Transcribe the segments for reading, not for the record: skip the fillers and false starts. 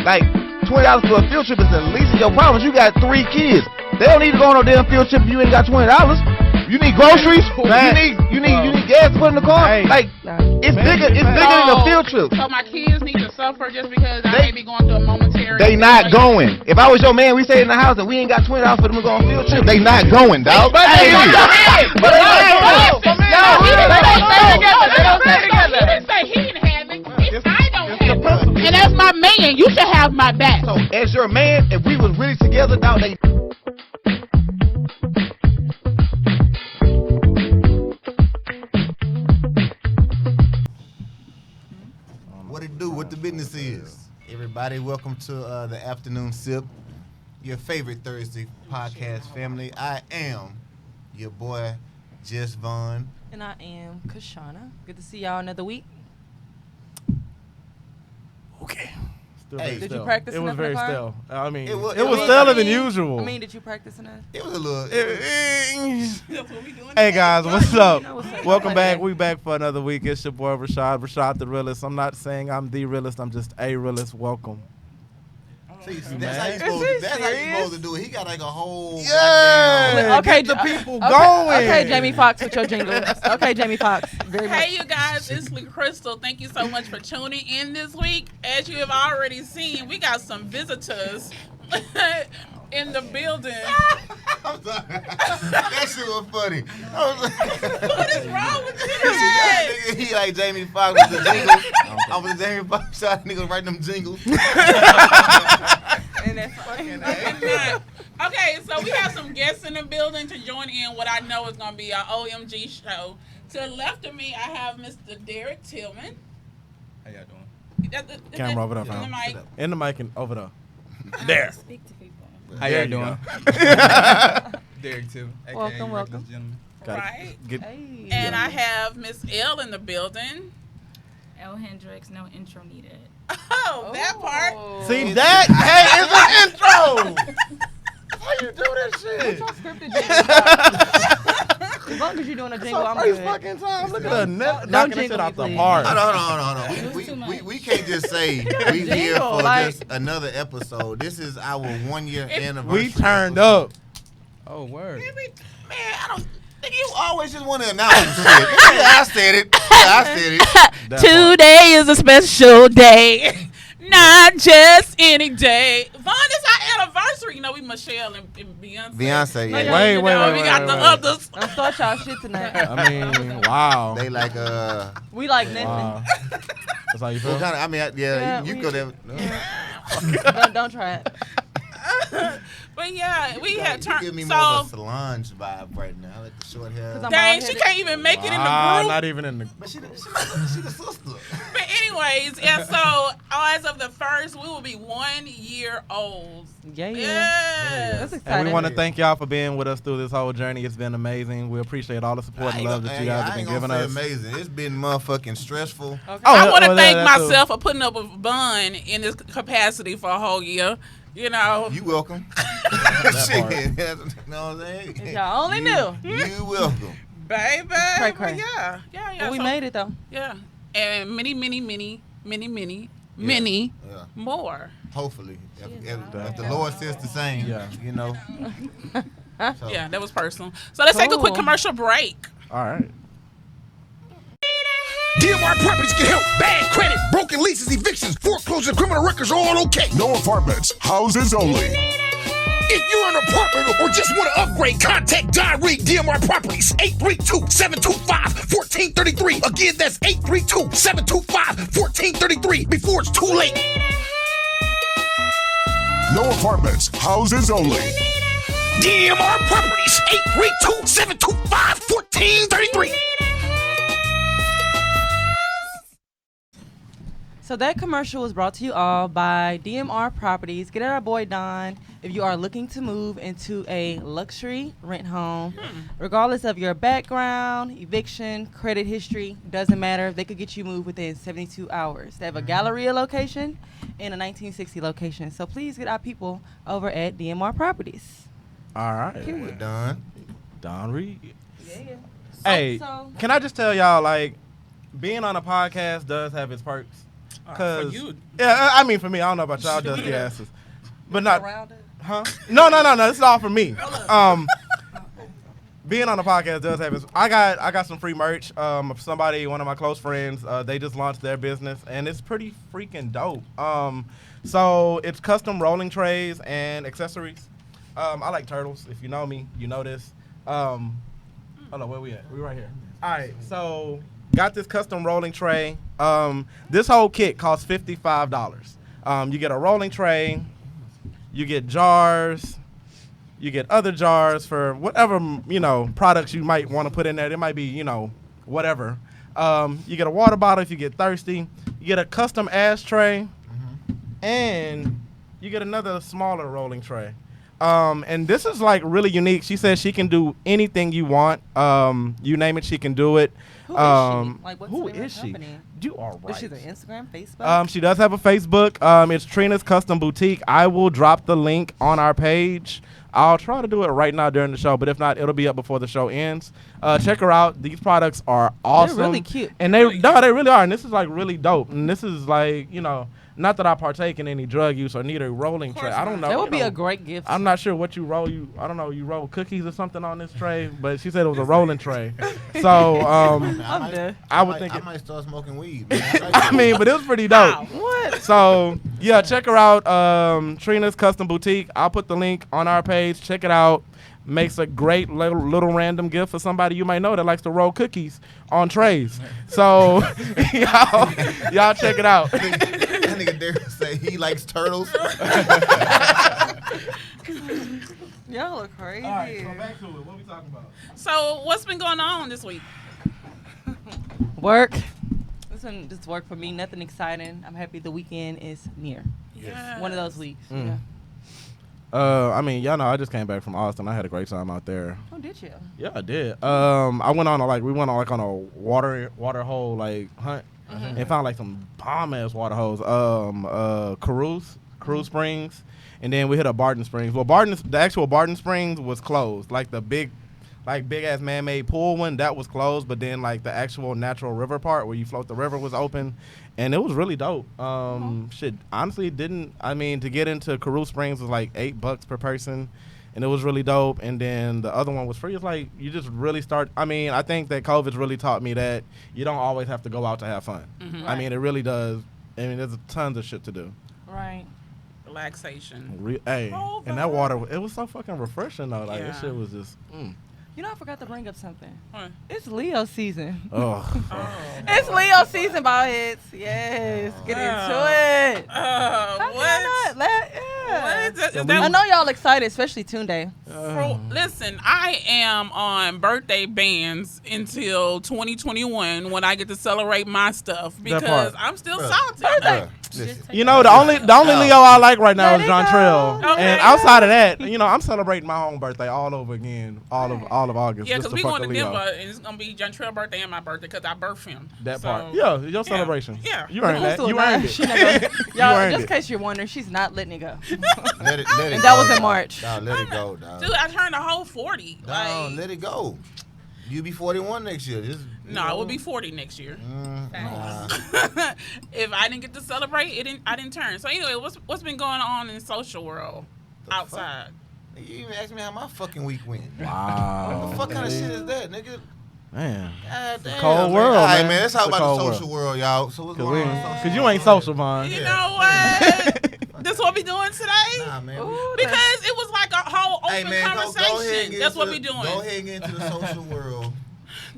Like $20 for a field trip is the least of your problems. You got 3 kids. They don't need to go on no damn field trip if you ain't got $20. You need groceries. You need gas to put in the car. Hey. Like it's bigger than a field trip. So my kids need to suffer just because I may be going through a momentary. They not going. If I was your man, we stay in the house and we ain't got $20 for them to go on field trip. They not going, dog. But Hey. he didn't say he didn't have it. I don't have it. And as my man, you should have my back. So as your man, if we was really together, dog, they. What it do? What the business is? Everybody, welcome to the Afternoon Sip, your favorite Thursday podcast family. I am your boy, Jess Vaughn. And I am Kashana. Good to see y'all another week. Okay. Still Hey, very Did you stale. practice It was enough in very the car? stale. I mean, It was staler than usual. I mean, did you practice enough? It was a little. Hey guys, what's up? You know what's up. Welcome back. We back for another week. It's your boy Rashad the realist. I'm not saying I'm the realist. I'm just a realist. Welcome. See, Man. that's how you supposed to do it. He got like a whole. Yeah. Okay, Get the people okay, going. Okay, Jamie Foxx with your jingle. Okay, Jamie Foxx. Very much. Hey, you guys, it's Lee Crystal. Thank you so much for tuning in this week. As you have already seen, we got some visitors in the building. I'm sorry. That shit was funny. What is wrong with you today? He like Jamie Foxx with the jingles. I was Jamie Foxx shot niggas writing them jingles. And that's funny. Okay, so we have some guests in the building to join in what I know is going to be our OMG show. To the left of me, I have Mr. Derek Tillman. How y'all doing? Camera over there, In the fam. mic. In the mic and over there. There. Speak to people. How There y'all you doing? Derek too. Welcome, welcome. Got it. Right. Get, Hey. And I have Miss L in the building. L. Hendricks, no intro needed. Oh, that part. see that? Hey, it's an intro. How you do that shit? Scripted jingle. As long as you're doing a jingle, I'm First good. fucking time. Look at her Don't knocking that shit jingle out me, the please. park. Hold on. It was too much. We can't just say we here jingle, for like- just another episode. This is our 1 year anniversary. We turned up. Oh, word. Man, I don't. Nigga, you always just want to announce some shit. Yeah, I said it. That Today is a special day. Not just any day. Vaughn, it's our anniversary. You know, we Michelle and Beyonce. Beyonce, yeah. Wait, You wait, know, wait, we wait, got wait, the wait. others. Don't start y'all shit tonight. I mean, wow. They like We like nothing. Wow. That's how you feel? what kind of, I mean, Yeah, you we- could have. Don't try it. But yeah, we had You give turned. me more of a So, Solange vibe right now. I like the short hair. 'Cause I'm dang, she bald-headed. can't even make it in the Ah, group. not even in the. But she the sister. But anyways, yeah, so as of the 1st, we will be 1 year old. Yeah. Yes. That's And exciting. we want to thank y'all for being with us through this whole journey. It's been amazing. We appreciate all the support and love that you guys have been giving us. Amazing. It's been motherfucking stressful. Okay. I want to well, thank that's myself for putting up a bun in this capacity for a whole year. You know, You welcome. part. Shit. You know what I'm saying? If y'all only knew. You welcome. baby. Cray, But cray. yeah. But we So, made it though. Yeah, and many Yeah. more. Hopefully. If the Lord says the same, Yeah. you know. So, Yeah, that was personal. So let's take a quick Cool. commercial break. All right. DMR Properties can help. Bad credit, broken leases, evictions, foreclosure, criminal records are all okay. No apartments, houses only. If you're an apartment or just want to upgrade, contact Don Reed DMR Properties, 832-725-1433. Again, that's 832-725-1433 before it's too late. No apartments, houses only. DMR Properties, 832-725-1433. So that commercial was brought to you all by DMR Properties. Get at our boy Don if you are looking to move into a luxury rent home. Regardless of your background, eviction, credit history, doesn't matter. They could get you moved within 72 hours. They have a Galleria location and a 1960 location. So please get our people over at DMR Properties. All right. we're done. Don Reed. Yeah. Hey, So- can I just tell y'all, like, being on a podcast does have its perks. Cause you. yeah, I mean for me, I don't know about y'all dusty asses, but not. Around it. Huh? No. This is all for me. Being on the podcast does have its. I got some free merch. Somebody, one of my close friends, they just launched their business, and it's pretty freaking dope. So it's custom rolling trays and accessories. I like turtles. If you know me, you know this. Hold on, where we at? We right here. All right, so got this custom rolling tray. This whole kit costs $55. You get a rolling tray. You get jars. You get other jars for whatever, products you might want to put in there. It might be, whatever. You get a water bottle if you get thirsty. You get a custom ashtray. And you get another smaller rolling tray. And this is like really unique. She says she can do anything you want. You name it, she can do it. Who is she? Like, what's the name of her she? company? You are right. Is she the Instagram, Facebook? She does have a Facebook. It's Trina's Custom Boutique. I will drop the link on our page. I'll try to do it right now during the show, but if not, it'll be up before the show ends. Check her out. These products are awesome. They're really cute. And they really are. And this is like really dope. And this is like, not that I partake in any drug use or need a rolling tray. I don't know. That would be a great gift. I'm not sure what you roll. I don't know. You roll cookies or something on this tray, but she said it was a rolling tray. So I would think I might start smoking weed. I mean, but it was pretty dope. Wow. What? So yeah, check her out. Trina's Custom Boutique. I'll put the link on our page. Check it out. Makes a great little random gift for somebody you might know that likes to roll cookies on trays. So y'all check it out. That nigga Derek say he likes turtles. Y'all look crazy. All right, so back to it. What we talking about? So what's been going on this week? Work. This one just work for me. Nothing exciting. I'm happy the weekend is near. Yes. One of those weeks. Mm. Yeah. I mean, y'all know I just came back from Austin. I had a great time out there. Oh, did you? Yeah, I did. I went on a water hole hunt and found like some bomb ass water holes. Caruth Springs, and then we hit a Barton Springs. Well, the actual Barton Springs was closed. Like the big ass man-made pool one, that was closed. But then like the actual natural river part where you float the river was open. And it was really dope. Shit, honestly, to get into Caruth Springs was like $8 per person, and it was really dope. And then the other one was free. It's like you just really start. I mean, I think that COVID's really taught me that you don't always have to go out to have fun. Mm-hmm. I mean, it really does. I mean, there's tons of shit to do. Right. Relaxation. And that water, it was so fucking refreshing though. Like this shit was just. I forgot to bring up something. What? It's Leo season. Oh. It's Leo season, ballheads. Yes. Get into it. What? What is that? I know y'all excited, especially Tunde. Listen, I am on birthday bans until 2021 when I get to celebrate my stuff because I'm still salty. The only Leo I like right now is John Trail. Okay. And outside of that, I'm celebrating my own birthday all over again, all of August. Yeah, just because to we fuck going to the Leo. Denver and it's going to be John Trail's birthday and my birthday because I birthed him. That So, part. Yeah, your celebration. Yeah. You earned that. Cool, You earned she it. never- Y'all, earned just it. in case you're wondering, she's not letting it go. Let it And go. that was in March. Dog, let it go, dog. Dude, I turned a whole 40. Dog, let it go. You be 41 next year. I will be 40 next year. Nah. If I didn't get to celebrate, I didn't turn. So anyway, what's been going on in the social world outside? You even asked me how my fucking week went. Wow. What the fuck kind of shit is that, nigga? Man. God damn, cold man. world, All right, man. man. Let's talk It's a about the cold social world, y'all. So what's going on? in the social Because you world? ain't social, Vaughn. You know what? This what we doing today? Nah, man. Because it was like a whole open Hey, man, conversation. go ahead and get That's into what the- we doing. Go ahead and get into the social world.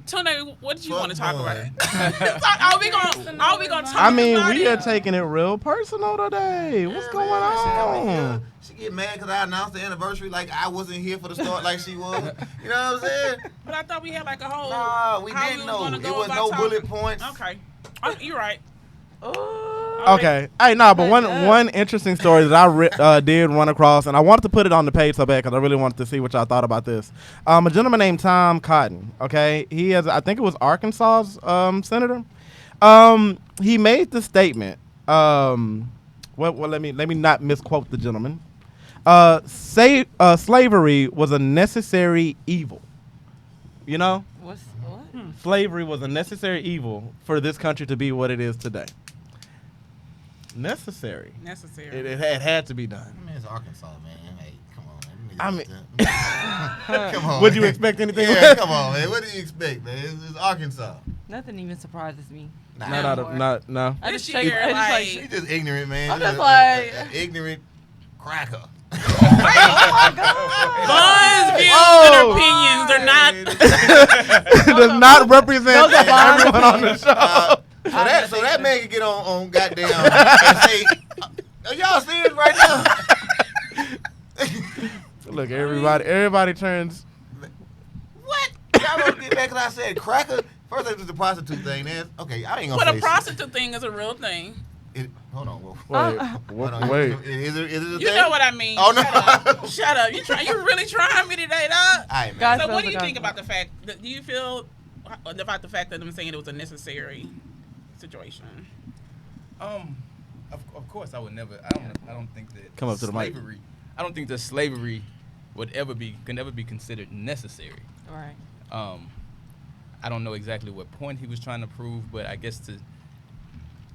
Tunde, what did you Fuck want to talk boy. about? Are we gonna talk I mean, about we it? are taking it real personal today. What's going on? She get mad because I announced the anniversary like I wasn't here for the start like she was. You know what I'm saying? But I thought we had like a whole. Nah, we how didn't was know. gonna It go was about no talking. bullet points. Okay, you're right. Okay. Hey, but one interesting story that I did run across, and I wanted to put it on the page so bad because I really wanted to see what y'all thought about this. A gentleman named Tom Cotton. Okay, he has, I think it was Arkansas's senator. He made the statement. Let me not misquote the gentleman. Slavery was a necessary evil. You know, What? slavery was a necessary evil for this country to be what it is today. necessary. Necessary. It had to be done. I mean, it's Arkansas, man. Hey, come on, man. I mean, come on. would you man. expect anything? Yeah, come on, man. What do you expect, man? It's Arkansas. Nothing even surprises me. No. I This just year, check. like- She just ignorant, man. I'm just like- a ignorant cracker. Buns, views, Whoa. and opinions are not. Does not represent Those are Bond's everyone on the show. So that man can get on goddamn and say, are y'all serious right now? Look, everybody turns. What? Y'all don't get back because I said cracker? First it was the prostitute thing. Then okay, I ain't gonna But say a shit. prostitute thing is a real thing. Hold on, whoa. Wait, Hold on. wait. Is it a thing? You know what I mean. Oh, no. Shut up. You really trying me today, dog? All right, man. Guys, So what do feels you like think I'm- about the fact that, do you feel about the fact that I'm saying it was a necessary situation? Of course, I would never. I don't think that Come up to the mic. slavery. I don't think that slavery can ever be considered necessary. Right. I don't know exactly what point he was trying to prove, but I guess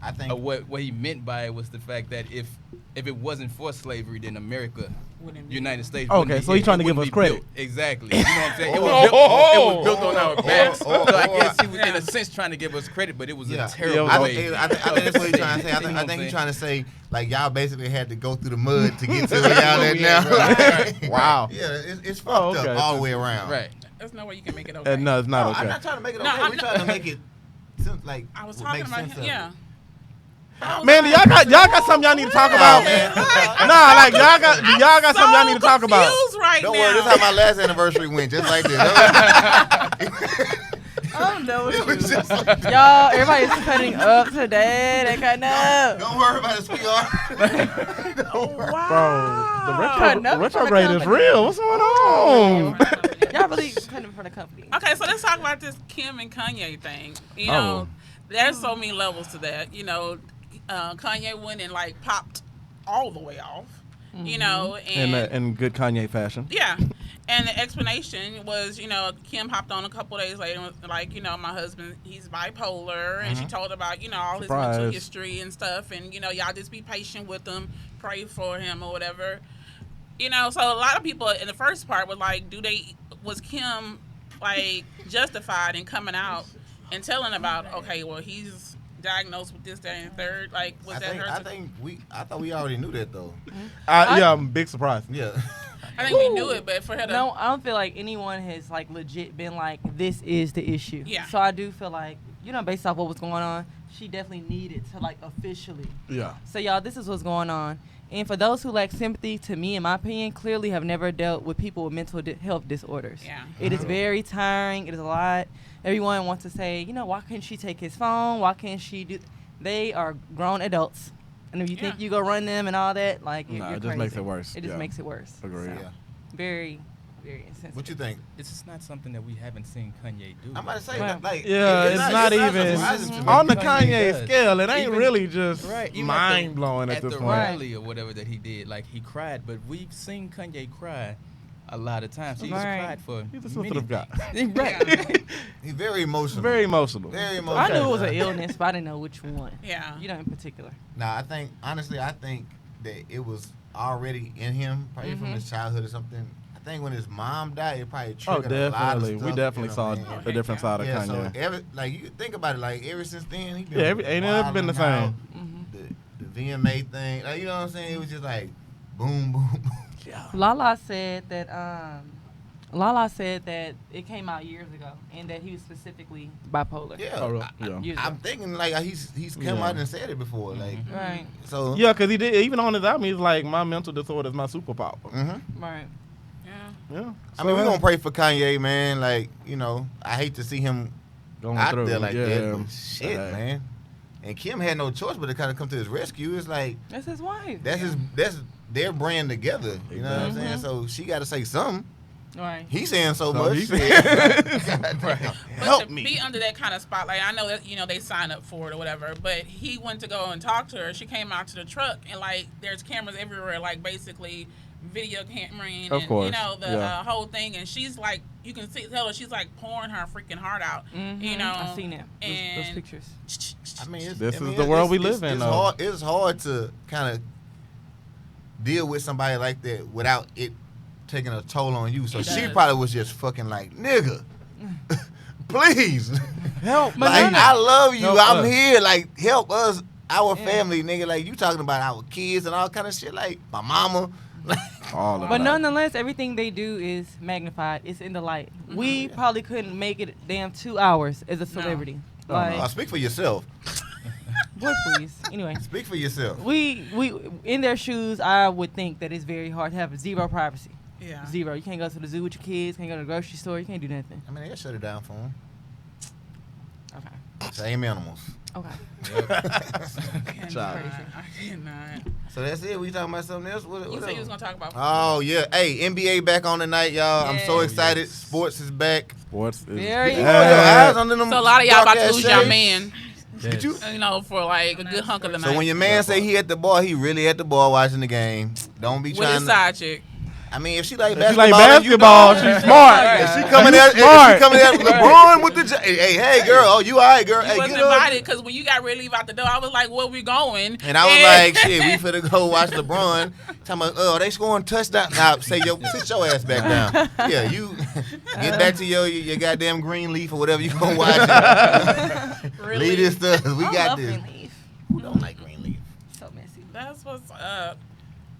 I think what he meant by it was the fact that if it wasn't for slavery, then America, Wouldn't be. United States. Okay, wouldn't be- so he's trying to it give wouldn't us be credit. built. Exactly. You know what I'm saying? It was built on our backs. So I guess he was in a sense trying to give us credit, but it was a terrible Yeah, way. I think that's what he's trying to say. I think he's trying to say, like, y'all basically had to go through the mud to get to where y'all at now. Right. Wow. Yeah, it's fucked okay. up all the way around. Right. There's no way you can make it okay. No, it's not No, okay. I'm not trying to make it No, okay. I'm We're not- trying to make it like I was make talking about sense him. of it. Yeah. Man, do y'all got something y'all need to talk about, man? Nah, like y'all got something y'all need to talk about. Confused right Don't now. worry, this is how my last anniversary went, just like this. I don't know It what was you. just like that. Y'all, everybody's cutting up today. They cutting up. Don't worry about it, sweetheart. Don't worry. Bro, Cutting the up for the retrograde is company. real. What's going on? Y'all really cutting up for the company. Okay, so let's talk about this Kim and Kanye thing. You know, there's so many levels to that. You know, Kanye went and like popped all the way off. You know, and In good Kanye fashion. yeah. And the explanation was, you know, Kim hopped on a couple days later and was like, you know, my husband, he's bipolar. And she told about, you know, all his mental Surprise. history and stuff. And, you know, y'all just be patient with him, pray for him or whatever. You know, so a lot of people in the first part was like, was Kim, like, justified in coming out and telling about, okay, well, he's diagnosed with this, that, and third? Like, was that her? I thought we already knew that though. Yeah, I'm big surprised. Yeah. I think we knew it, but for her to. No, I don't feel like anyone has like legit been like, this is the issue. Yeah. So I do feel like, you know, based off what was going on, she definitely needed to like officially. Yeah. So y'all, this is what's going on. And for those who lack sympathy, to me, in my opinion, clearly have never dealt with people with mental health disorders. Yeah. It is very tiring. It is a lot. Everyone wants to say, you know, why can't she take his phone? Why can't she do? They are grown adults. And if you think you go run them and all that, like, Nah, you're it just makes crazy. it worse. It just Yeah. makes it worse. Agreed. So, Yeah. very, very insensitive. What you think? It's just not something that we haven't seen Kanye do. I'm about to say, Well, like, Yeah, it's not even surprising to me. on the Kanye Kanye does. scale. It ain't Even- really just Right, even mind blowing at at this the point. rally or whatever that he did, like he cried, but we've seen Kanye cry a lot of times. He's Right. cried for He's a many sensitive guy. things. Right. He's very emotional. Very emotional. Very emotional. I knew it was an illness, but I didn't know which one. Yeah. You know, in particular. Nah, I think that it was already in him, probably from his childhood or something. I think when his mom died, it probably Oh, triggered a lot of definitely. stuff. We definitely you know saw what I mean? a different side of Yeah, Kanye. so you think about it, like ever since then, he been Yeah, ain't never been the wilding same. out. The VMA thing, like, you know what I'm saying? It was just like boom, boom, boom. Lala said that it came out years ago and that he was specifically bipolar. Yeah, Oh, yeah. Years I'm ago. thinking like he's come Yeah. out and said it before, like Right. so. Yeah, because he did, even on his album, he's like, my mental disorder is my superpower. Right. Yeah. Yeah. I mean, we're gonna pray for Kanye, man. Like, you know, I hate to see him Going out through. there like yeah. that. But shit, Right. man. And Kim had no choice but to kind of come to his rescue. It's like That's his wife. that's their brand together. You know what I'm Exactly. saying? So she got to say something. Right. He's saying so So much. he Goddamn. But Help to me. be under that kind of spotlight, I know that, you know, they sign up for it or whatever, but he went to go and talk to her. She came out to the truck and like there's cameras everywhere, like basically video cameraing Of and course, you know the yeah. whole thing, and she's like, you can tell her she's like pouring her freaking heart out, you know. I've seen it. Those and pictures. I mean, This is the world we live in, though. It's hard to kind of deal with somebody like that without it taking a toll on you. So she probably was just fucking like, nigga, please Help, like, no. I love you. Help I'm us. here. Like, help us, our family, nigga. Like, you talking about our kids and all kind of shit. Like, my mama. All of But that. nonetheless, everything they do is magnified. It's in the light. We probably couldn't make it damn 2 hours as a celebrity. Like, Speak for yourself. boy, please. Anyway, Speak for yourself. we in their shoes. I would think that it's very hard to have zero privacy. Yeah. Zero. You can't go to the zoo with your kids. Can't go to the grocery store. You can't do nothing. I mean, they shut it down for them. Okay. Same animals. Okay. Child. I cannot. So that's it. We talking about something else? What You said you was gonna talk about. Oh yeah, hey, NBA back on tonight, y'all. I'm so Yes. excited. Sports is back. Sports is Very You know your eyes under them So a lot of y'all about to dark-ass lose your shades? man. Did you? You know, for like a good hunk of the night. So when your man say he at the bar, he really at the bar watching the game. Don't be with trying his to. side chick. I mean, if she like If she basketball, like then you basketball, know. she's smart. If she coming at, LeBron with the, hey, girl, oh, you all right, girl? He Hey, wasn't get up. invited because when you got ready to leave out the door, I was like, "Where we going?" And I was like, shit, we finna go watch LeBron. Talking about, oh, they scoring touchdown. Nah, say, yo, sit your ass back down. Yeah, you get back to your goddamn green leaf or whatever you gonna watch. Really? Leave this stuff. We I got love this. green leaf. Who don't like green leaf? So messy. That's what's up.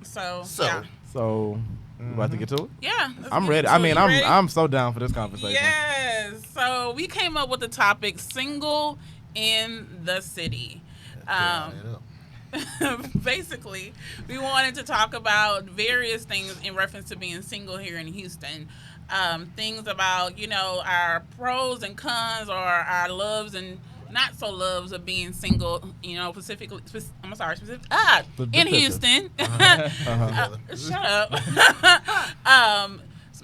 So So, So, we about to get to it? yeah. let's I'm get ready. into I it. mean, You ready? I'm so down for this conversation. Yes. So we came up with the topic "single in the city." Basically, we wanted to talk about various things in reference to being single here in Houston. Things about, you know, our pros and cons, or our loves and not so loves of being single, you know, specifically in Houston. Shut up.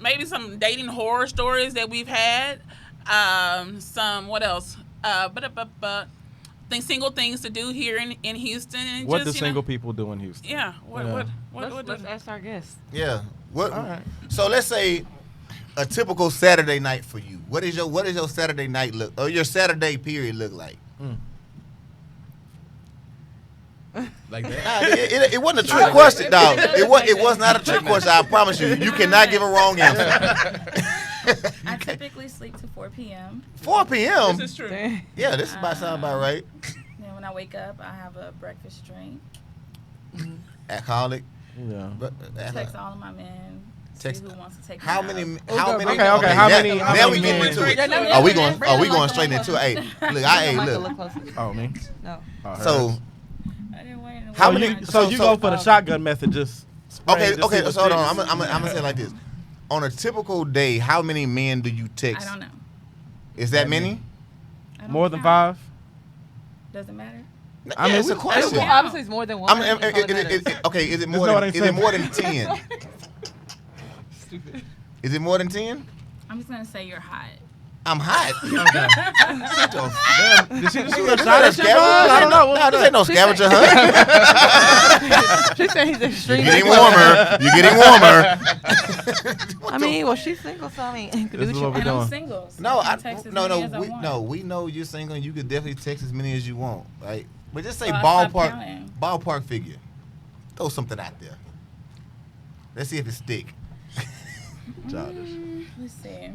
Maybe some dating horror stories that we've had. Some, what else? Single things to do here in Houston. And What just, do single people do in Houston? Yeah. What Let's ask our guests. yeah. What? All right. So let's say a typical Saturday night for you. What is your Saturday night look, or your Saturday period look like? Like that. Nah, it wasn't a trick question, dog. It was not a trick question. I promise you. You cannot give a wrong answer. I typically sleep to 4 p.m. 4 p.m. This is true. Yeah, this about sound about right. Then when I wake up, I have a breakfast drink. Alcoholic. Yeah. But, Text all of my men. Text- See who wants to take how me many? out. How many? Okay, how many- how Now many we getting men? into it. Yeah, no, Are we yeah, going? yeah. Are we going straight into it? Hey, look, look. Oh, me? No. Oh, her. So I didn't wait in the How So morning. many- you, so you so- go for the shotgun method, just spray, okay, just see okay. what So hold on. sticks. I'm gonna say it like this. On a typical day, how many men do you text? I don't know. Is that many? I don't More than count. 5? Does it matter? I mean, it's a we- question. Well, obviously, it's more than one. I'm, That's all that matters. okay, is it That's more not than what I is it said. more than 10? Is it more than 10? I'm just gonna say you're hot. I'm hot. Did she This shoot ain't a shot at your scavenger- bud? I don't know. What Nah, was this that? ain't no scavenger hunt. She said he's You're extremely getting cold. warmer. You're getting warmer. I mean, well, she's single, so I mean, you can do This what is you what we want. And I'm doing. single. So No, I can text as many as I want. we know you're single. And you could definitely text as many as you want, right? But just say So I stopped ballpark figure. Throw something out there. Let's see if it stick. Let's see.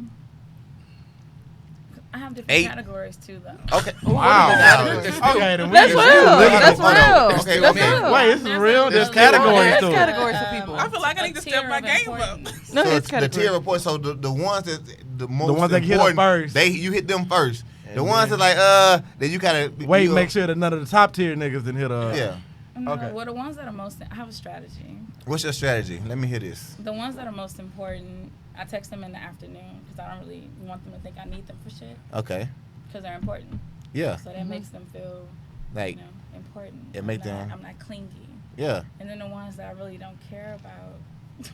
I have different 8. categories too, though. Okay. Wow. That's Okay, then we That's can- real. That's Hold on. real. Okay, That's okay. real. Wait, this is real? There's a- categories There's to it. categories for people. I feel like I need to step my game up. No, So it's the tier categories. report. So the ones that the most ones that hit 'em important, first. you hit them first. The And ones then- that like then you kind of Wait, make sure that none of the top tier niggas didn't hit a. Yeah. No, Okay. well, the ones that are most, I have a strategy. What's your strategy? Let me hear this. The ones that are most important, I text them in the afternoon because I don't really want them to think I need them for shit Okay. because they're important. Yeah. So that makes them feel, Like you know, important. it make I'm not- them- I'm not clingy. yeah. And then the ones that I really don't care about.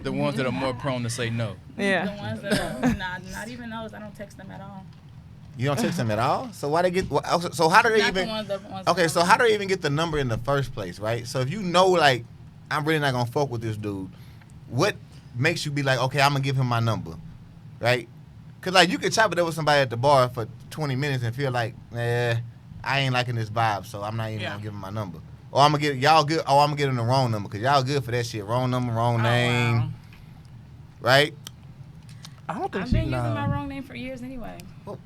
The ones that are more prone to say no. Yeah. The ones that are not even those. I don't text them at all. You don't text them at all. So why they get? So how do they Not even? the ones that Okay, so how do they even get the number in the first place, right? So if you know, like, I'm really not gonna fuck with this dude, what makes you be like, okay, I'm gonna give him my number, right? Cause like you could chop it up with somebody at the bar for 20 minutes and feel like, I ain't liking this vibe, so I'm not even gonna give him my number. Or I'm gonna get y'all good. Oh, I'm gonna get him the wrong number because y'all good for that shit. Wrong number, wrong name, wow. right? I don't think I've she been using know. my wrong name for years anyway. Well,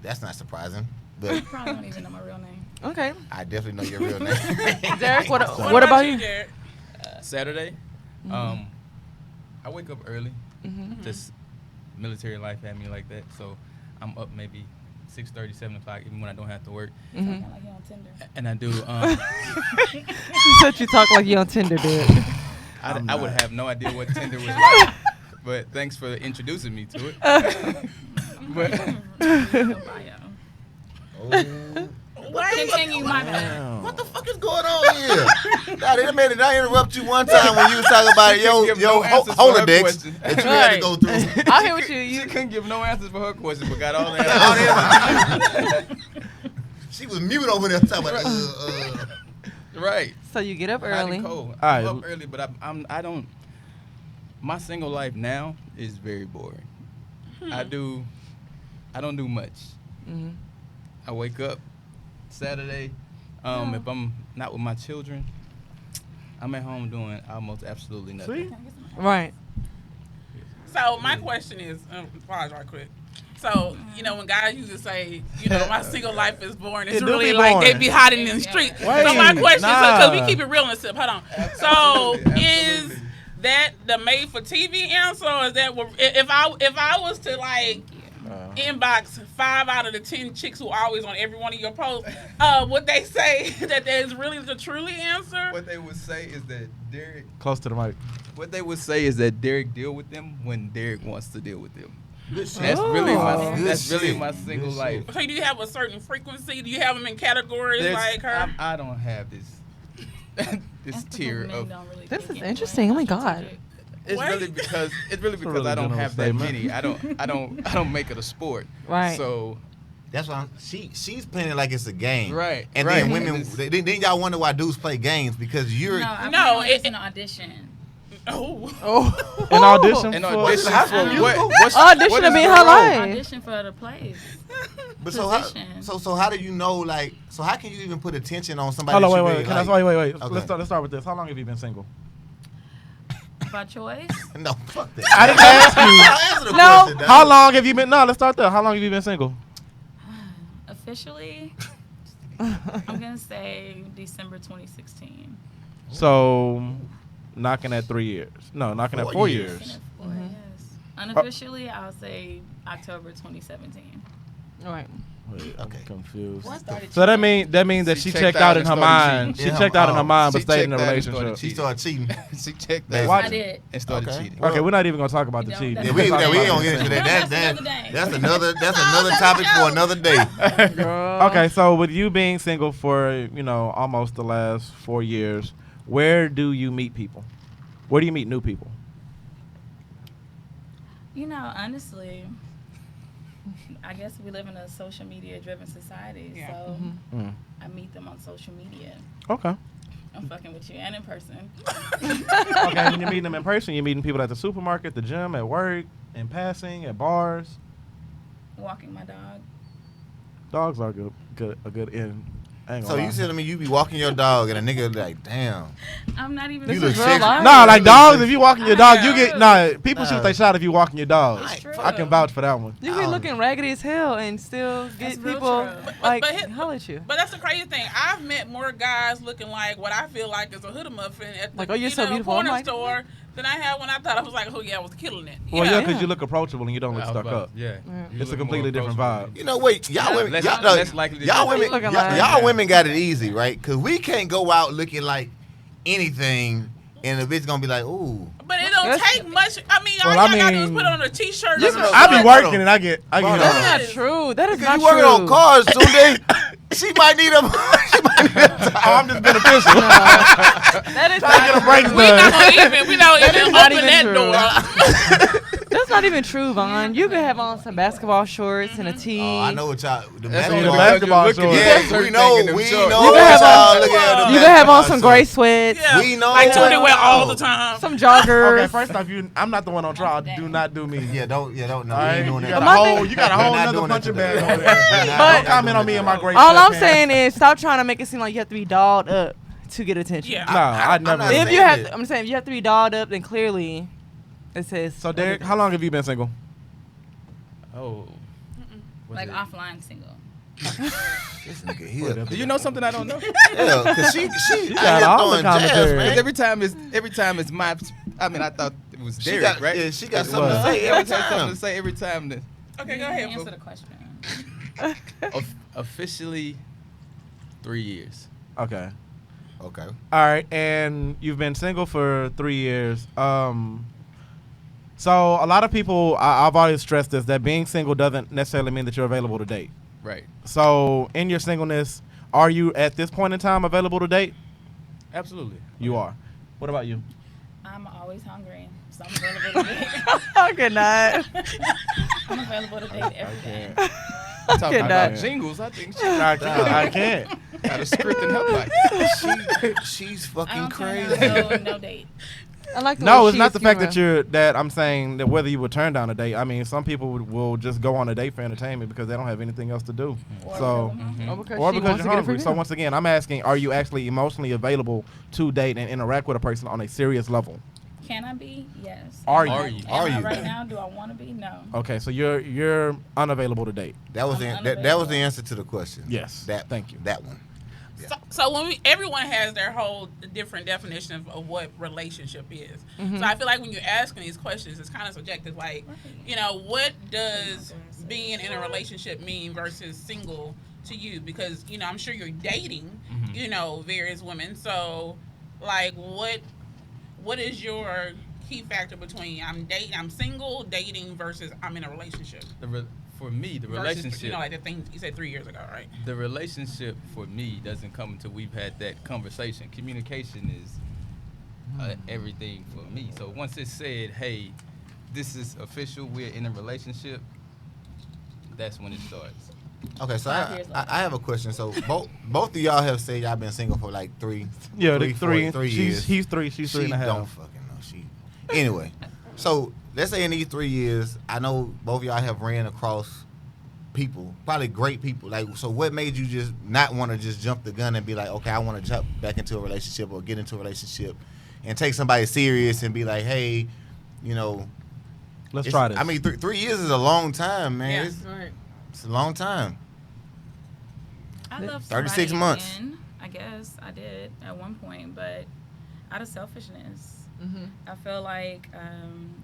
that's not surprising, You but probably don't even know my real name. Okay. I definitely know your real name. Derek, what about you? Derek? Saturday, I wake up early. Just military life had me like that, so I'm up maybe 6:30, 7 o'clock, even when I don't have to work. Talking like you on Tinder. And I do. You said you talk like you on Tinder, dude. I would have no idea what Tinder was like, but thanks for introducing me to it. Continue, my bad. What the fuck is going on here? Nah, they made it. I interrupt you one time when you was talking about your Holodex question. that you had to go through. I'll hear what you. She couldn't give no answers for her question, but got all the answers. She was mute over there talking about. Right. So you get up Hot early. and cold. Alright. I'm up early, but I don't. My single life now is very boring. I don't do much. I wake up Saturday. If I'm not with my children, I'm at home doing almost absolutely nothing. See? Right. So my question is, pause right quick. So, you know, when guys used to say, you know, my single life is boring, it's It do really be like boring. they be hiding in the street. Wait, So my question is, because we nah. keep it real in the sip, hold on. So Absolutely. is that the made for TV answer, or is that if I was to like inbox 5 out of the 10 chicks who are always on every one of your posts, would they say that is really the truly answer? What they would say is that Derek. Close to the mic. What they would say is that Derek deal with them when Derek wants to deal with them. That's really my single life. So do you have a certain frequency? Do you have them in categories like her? I don't have this this tier of. This is interesting. Oh my God. It's really because really I don't general have that statement. many. I don't make it a sport. Right. So That's why she's playing it like it's a game. Right. And right. then women, then y'all wonder why dudes play games because you're. No, it's an audition. Oh. An audition An for audition high for school what? musical? Audition to be in her life. Audition for the plays. But so how, Position. so how do you know like so how can you even put attention on somebody? Hold on, that you wait. really Can like? wait. Okay. Let's start with this. How long have you been single? By choice? No, fuck that. I didn't ask you. Answer the No. question, dog. How long have you been? No, let's start there. How long have you been single? Officially, I'm going to say December 2016. So, knocking at 3 years. No, knocking at 4 4 years. Yes. Unofficially, I'll say October 2017. All right. Wait, I'm Okay. confused. What started So that mean that she checked out in her mind. cheating. She checked out in her mind, but She stayed in a checked out and started relationship. She started cheating. She checked Baby. that Watch I it. did. and started Okay. cheating. Okay, we're not even gonna talk about the You know, cheating. that's- Yeah, we Let's talk ain't about gonna get into that. Another day. That's another topic for another day. Girl. Okay, so with you being single for almost the last 4 years, where do you meet people? Where do you meet new people? You know, honestly, I guess we live in a social media driven society. Yeah. So Mm. I meet them on social media. Okay. I'm fucking with you and in person. Okay, when you're meeting them in person, you're meeting people at the supermarket, the gym, at work, in passing, at bars. Walking my dog. Dogs are a good end. I ain't So gonna you lie. telling me you be walking your dog and a nigga like, damn. I'm not even. You This look is real sexy. life. Nah, like dogs, if you walking your dog, you Yeah. get people shoot their shot if you walking your dog. It's true. I can vouch for that one. You be looking raggedy as hell and still That's get real people true. like But hit- holler at you. But that's the crazy thing. I've met more guys looking like what I feel like is a hood muffin at the Like, oh, you're so beautiful. I'm corner like, store than I had when I thought I was like, oh yeah, I was killing it. Well, yeah, Yeah. because you look approachable and you don't look I was stuck about- up. Yeah. You It's a look completely more different approachable. vibe. You know, wait, y'all women, less- y'all, less likely to y'all do women, that. Looking y'all, like- y'all women got it easy, right? Because we can't go out looking like anything, and the bitch gonna be like, ooh. But it don't That's- take much. I mean, all Well, I y'all gotta do is mean- put on a t-shirt. Listen, or I be something. working and I get That's on. not true. That is Because not you working true. on cars, Tunde. She might need a. She might need a Oh, I'm just beneficial. That is Trying to get a not brakes true. We not done. gonna even. We don't That even is not open even that true. door. That's not even true, Vaughn. You can have on some basketball shorts and a tee. Oh, I know what y'all. The That's basketball. only because you're looking Yeah, at we know. them We shorts. know You what can have y'all on- look at. You can have on some gray sweats, Yeah. We know. Like Tootie wear all the Wow. time. some joggers. Okay, first off, I'm not the one on trial. Do not do me. Yeah, don't. No, All we right, ain't you doing got that. a whole, you got a We're whole not nother doing that punching today. bag over We're there. not Don't comment doing on me that and my today. great. All I'm sweatpants. saying is, stop trying to make it seem like you have to be dolled up to get attention. Yeah. No, I'd never. not If saying you have, it. I'm saying if you have to be dolled up, then clearly it says. So Derek, how long have you been single? Oh. Was Like it- offline single. This nigga here. Do you know something I don't know? Yeah, cause she got out all here the throwing jabs, commentary. man. Because every time it's my. I mean, I thought it was She Derek, got, right? yeah, she got It something to was. say every Something time. to say every time. That Okay, go ahead. Answer the question. officially 3 years. Okay. Okay. All right, and you've been single for 3 years. So a lot of people, I've always stressed this, that being single doesn't necessarily mean that you're available to date. Right. So in your singleness, are you at this point in time available to date? Absolutely. You are. What about you? I'm always hungry, so I'm available to date. I cannot. I'm available to date every day. Talking about not. jingles, I think she I can't. got a script in her life. She's I fucking don't turn crazy. down no date. I like the No, way it's she not is the fact that female. that I'm saying that whether you would turn down a date. I mean, some people will just go on a date for entertainment because they don't have anything else to do. Or So, Or because or she because wants you're to get a free hungry. So meal. once again, I'm asking, are you actually emotionally available to date and interact with a person on a serious level? Can I be? Yes. Are Am you? I- Are you? am Are I you? right now? Do I want to be? No. Okay, so you're unavailable to date. That was I'm that was the answer to the question. Yes. That. Thank you. That one. So when everyone has their whole different definition of what relationship is. So I feel like when you're asking these questions, it's kind of subjective. Like, you know, what does being in a relationship mean versus single to you? Because, you know, I'm sure you're dating, you know, various women. So, like, what is your key factor between I'm single, dating versus I'm in a relationship? For me, the Versus, relationship. you know, like the thing you said 3 years ago, right? The relationship for me doesn't come until we've had that conversation. Communication is everything for me. So once it's said, hey, this is official, we're in a relationship, that's when it starts. Okay, so 5 years later. I have a question. So both of y'all have said y'all been single for like three Three years. He's three. She's three and a half. Don't fucking know. She. Anyway, so let's say in these 3 years, I know both of y'all have ran across people, probably great people. Like, so what made you just not want to just jump the gun and be like, okay, I want to jump back into a relationship or get into a relationship and take somebody serious and be like, hey, you know, Let's try this. I mean, 3 years is a long time, man. Yeah. It's a long time. I love 36 somebody months. again. I guess I did at one point, but out of selfishness, I feel like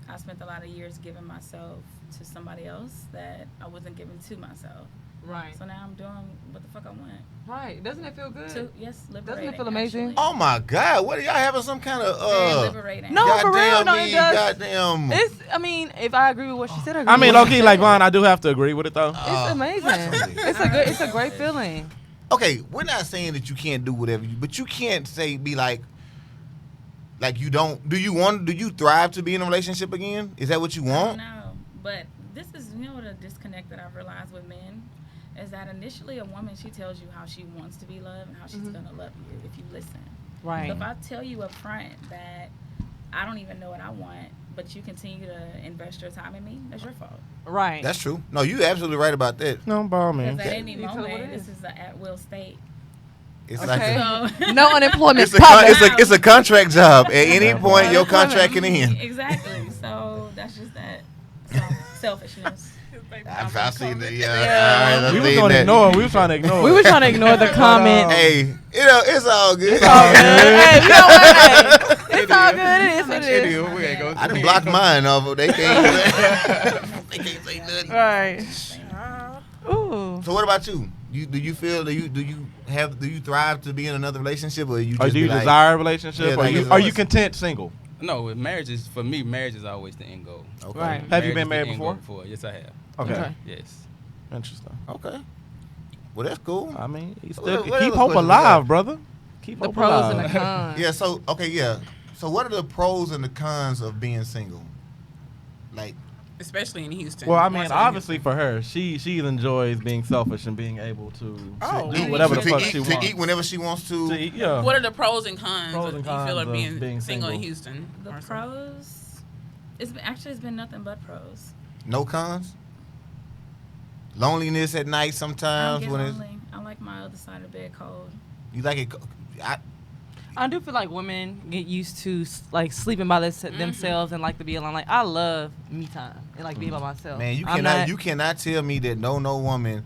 I spent a lot of years giving myself to somebody else that I wasn't giving to myself. Right. So now I'm doing what the fuck I want. Right. Doesn't it feel good? Yes, liberating. Doesn't it feel amazing? actually. Oh my God! What are y'all having some kind of Very liberating. No, for real, goddamn no, it does. goddamn. It's. I mean, if I agree with what she said, I agree. I mean, with low what she key, like said. Vaughn, I do have to agree with it though. It's amazing. It's a good. It's a great feeling. Okay, we're not saying that you can't do whatever you, but you can't be like you don't. Do you thrive to be in a relationship again? Is that what you I don't want? know, but this is the disconnect that I've realized with men is that initially a woman, she tells you how she wants to be loved and how she's gonna love you if you listen. Right. So if I tell you up front that I don't even know what I want, but you continue to invest your time in me, that's your fault. Right. That's true. No, you absolutely right about that. No, ball Because man. at any You tell what moment, it is. this is an at-will state. It's Okay. like So No unemployment. it's a contract job. At any point, your contract can end. exactly. So that's just that selfishness. I've seen that. Yeah. Yeah, We was gonna ignore. We was trying to ignore. We were trying to ignore the comment. Hey, it's all good. It's all good. Hey, you know what? Hey, it's all good. It is what it is. Anyway, we ain't going I done blocked mine off. They can't. They can't say nothing. Right. Ooh. So what about you? Do you feel do you thrive to be in another relationship or you Or just do you be like, desire a relationship? Yeah, or like, are you content single? No, marriage is, for me, marriage is always the end goal. Okay. Right. Have you Marriage been is the married end before? goal Yes, I have. Okay. Yes. Interesting. Okay. Well, that's cool. I mean, you still What keep other hope questions we alive, got? brother. Keep The hope pros alive. and the cons. Yeah. So okay. Yeah. So what are the pros and the cons of being single? Like, especially in Houston. Well, I More mean, so in obviously for her, she enjoys being selfish and being able to Oh, do eat- whatever the to fuck eat, she to wants. eat whenever she wants to. To eat, yeah. What are the pros and cons, Pros and you cons feel of of being, being single in single? Houston? The Marcel? pros, it's been nothing but pros. No cons. Loneliness at night I don't sometimes get when it's lonely. I like my other side of the bed cold. you like it. I do feel like women get used to like sleeping by themselves and like to be alone. Like I love me time and like being by myself. Man, you I'm cannot not- you cannot tell me that no woman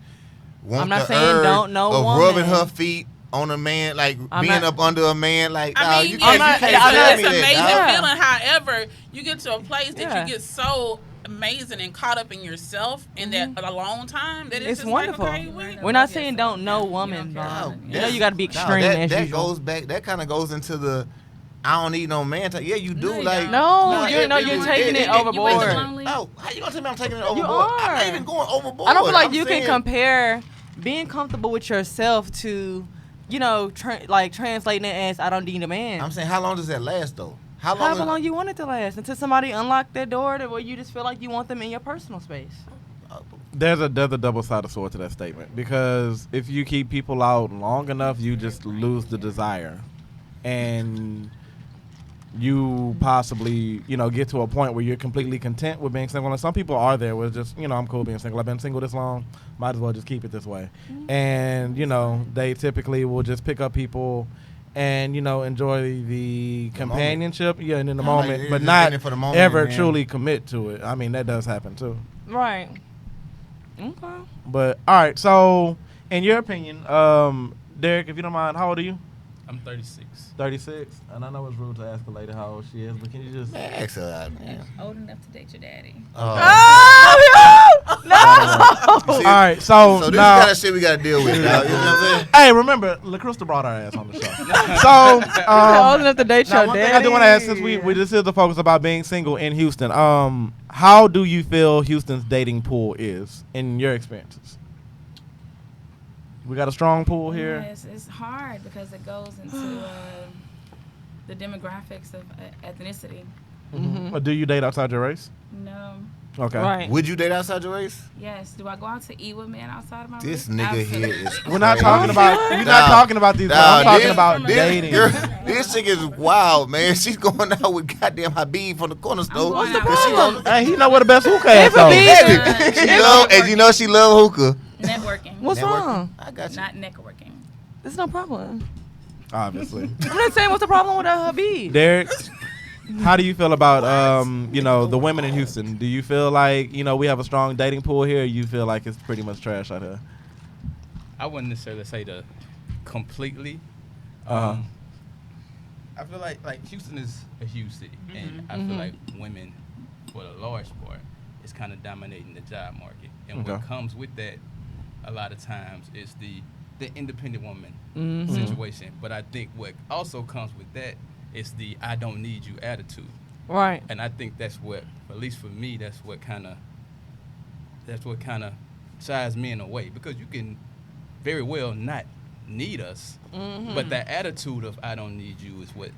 wants I'm not the saying urge don't no of woman. rubbing her feet on a man, like I'm being not- up under a man, like I you mean, can't, yes, you it's, can't tell it's me an amazing that. Yeah. feeling. However, you get to a place that Yeah. you get so amazing and caught up in yourself in that alone time that It's just wonderful. Like, okay, We're not Love saying yourself. don't know You woman, don't care Vaughn. about it. You know you got to be No, extreme that as usual. goes back. That kind of goes into the I don't need no man. Yeah, you do. No, you like don't. No, you're taking it You overboard. wasn't lonely? Oh, how you gonna tell me I'm taking it You overboard? I'm are. not even going overboard. I don't feel like I'm you saying- can compare being comfortable with yourself to, translating it as I don't need a man. I'm saying, how long does that last though? How However long you want it to last until somebody unlock their door to where you just feel like you want them in your personal space. There's a double-sided sword to that statement, because if you keep people out long enough, you just lose the desire, and you possibly get to a point where you're completely content with being single. And some people are there with just I'm cool being single. I've been single this long, might as well just keep it this way. And they typically will just pick up people and enjoy the companionship, and in the Like, moment, they're but just not in it for the moment, ever man. truly commit to it. I mean, that does happen too. Right. Okay. But all right, so in your opinion, Derek, if you don't mind, how old are you? I'm 36. 36. And I know it's rude to ask a lady how old she is, but can you just? Man, ask her out, man. Old enough to date your daddy. See, All right, so this now, is kind of shit we gotta deal with. Now, you know what I'm saying? hey, remember, LaCrystal brought our ass on the show. So Old enough to date now, your one daddy. thing I do want to ask, since we this is the focus about being single in Houston. How do you feel Houston's dating pool is in your experiences? We got a strong pool here. Yeah, it's hard because it goes into the demographics of ethnicity. Or do you date outside your race? No. Okay. Right. Would you date outside your race? Yes. Do I go out to eat with men outside of my This race? nigga here Absolutely. is. We're not crazy. talking about. You're not Nah, talking about these. I'm talking about dating. This chick is wild, man. She's going out with goddamn Habib from the corner store. going out Cause she with- gonna- Hey, he know where the best hookah at, though. Habib. she love, and you know she love hookah. Networking. What's Networking. wrong? I got you. Not networking. There's no problem. Obviously. I'm not saying what's the problem with that Habib. Derek, how do you feel about the women in Houston? Do you feel like we have a strong dating pool here, or you feel like it's pretty much trash out here? I wouldn't necessarily say the completely. Uh-huh. I feel like Houston is a huge city, and I feel like women, for the large part, is kind of dominating the job market. And what Okay. comes with that, a lot of times, is the independent woman Mm-hmm. situation. But I think what also comes with that is the "I don't need you" attitude. Right. And I think that's what, at least for me, that's what kind of shies men away, because you can very well not need us, but that attitude of "I don't need you" is what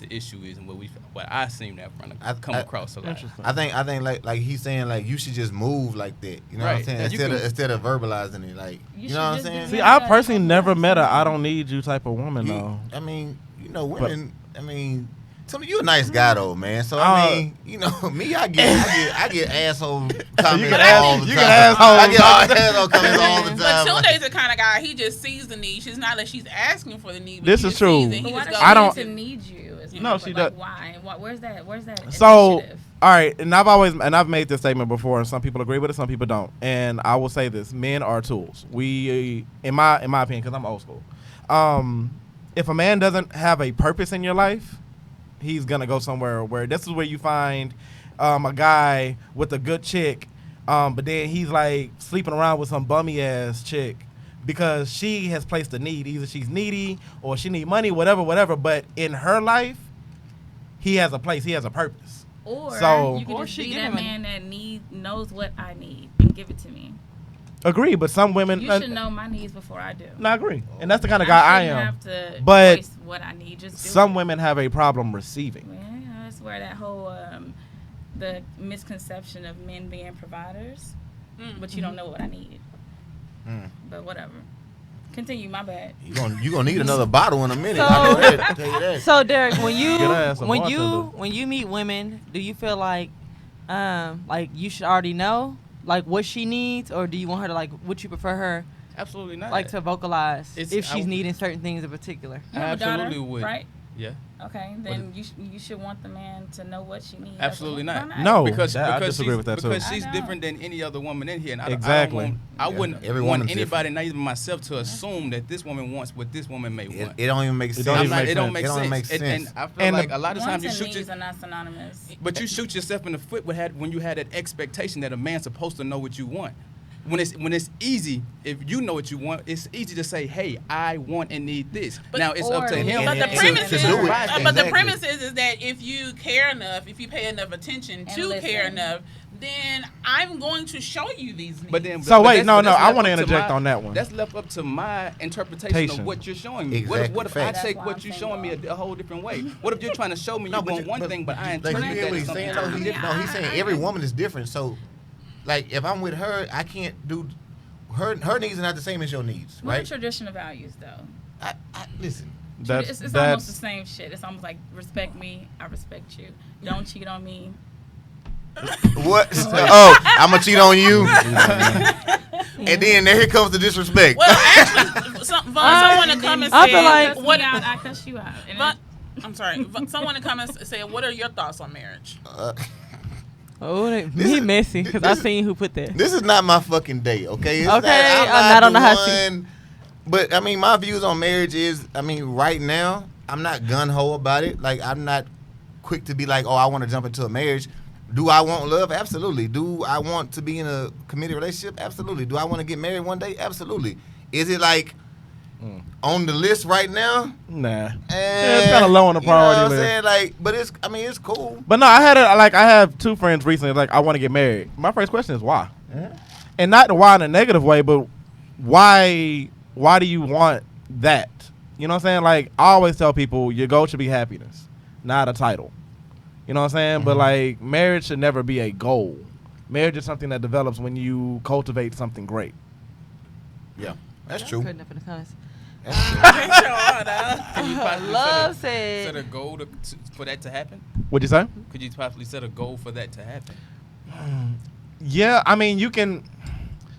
the issue is, and what I seem to have come across a lot. Interesting. I think like he's saying, like, you should just move like that. You know what I'm Right. saying? And you instead of verbalizing it, like, you know what I'm should just saying? be See, I personally never met a "I don't need you" type of woman, You- though. I mean, women. I mean, tell me, you a nice guy though, man. So I mean, me, I get asshole comments all the time. you get asshole I get asshole comments all the But time. Tunde's the kind of guy, he just sees the need. She's not like she's asking for the need. But This he is just true. sees it. He But why just does goes, I don't- she need to need you? Is No, my- she like, does- Why? Where's that So, initiative? all right, and I've made this statement before, and some people agree with it, some people don't. And I will say this: men are tools. We, in my opinion, because I'm old school. If a man doesn't have a purpose in your life, he's gonna go somewhere where this is where you find a guy with a good chick, but then he's like sleeping around with some bummy ass chick because she has placed a need. Either she's needy or she need money, whatever. But in her life, he has a place. He has a purpose. Or So- you could Or just she be give that him a- man that knows what I need and give it to me. Agree, but some women. You should know my needs before I do. No, I agree, and that's the kind of guy I shouldn't am. have to But voice what I need. Just do Some it. women have a problem receiving. Yeah, that's where that whole the misconception of men being providers, but you don't know what I need. But whatever. Continue. My bad. You gonna need another bottle in a minute. So- I know that, tell you that. So Derek, when Get her ass a bartender. when you meet women, do you feel like you should already know like what she needs, or do you want her to like? Would you prefer her Absolutely not. like to vocalize It's- if she's I- needing certain things in particular? You have a daughter, absolutely would. right? Yeah. Okay, then you should want the man to know what she needs. Absolutely Why not. No, Because I disagree she's, with that too. because I she's know. different than any other woman in here, and Exactly. I wouldn't Every want woman's anybody, not even myself, to assume that this woman wants what this woman may want. It don't even make sense. don't even make It don't sense. make It don't sense. make And sense. I feel And like the- a lot of times Wants you and shoot needs your, are not synonymous. but you shoot yourself in the foot when you had that expectation that a man's supposed to know what you want. When it's easy, if you know what you want, it's easy to say, "Hey, I want and need this." But- now it's up to or- him. But the And- premise to is, do it. but the Exactly. premise is that if you care enough, if you pay enough attention And to listen. care enough, then I'm going to show you these needs. But then, So but wait, that's- no, but no, that's I left wanna up to interject my- on that one. That's left up to my interpretation Patient. of what you're showing me. Exactly, What if I facts. take That's why what I'm you're single. showing me a whole different way? What if you're trying to show me No, you but want one thing, but I like, interpret you hear that what as he's something saying? Though? totally different? No, he's saying every woman is different. So, like, if I'm with her, I can't do her needs are not the same as your needs, What are right? traditional values, though? I listen. It's That's almost the same shit. It's almost like respect me, I respect you. Don't cheat on me. What? Oh, I'm gonna cheat on you, and then here comes the disrespect. Well, actually, someone to come and I say, feel like- what? I cuss you out. And But, I'm sorry. Someone to come and say, what are your thoughts on marriage? Oh, This he is- messy because I seen who put that. This is not my fucking day, okay? It's Okay, not, I don't the know how to- one. But I mean, my views on marriage is, I mean, right now, I'm not gun ho about it. Like, I'm not quick to be like, oh, I want to jump into a marriage. Do I want love? Absolutely. Do I want to be in a committed relationship? Absolutely. Do I want to get married one day? Absolutely. Is it like on the list right now? Nah. Eh, Yeah, it's kind of low on the you know what priority I'm list. saying? Like, but it's, I mean, it's cool. But no, I have two friends recently. Like, I want to get married. My first question is why, and not the why in a negative way, but why? Why do you want that? You know what I'm saying? Like, I always tell people, your goal should be happiness, not a title. You know what I'm saying? But like, marriage should never be a goal. Marriage is something that develops when you cultivate something great. Yeah, that's true. Putting up in the comments. Can you possibly Love set a said. goal for that to happen? What'd you say? Could you possibly set a goal for that to happen? Yeah, I mean, you can.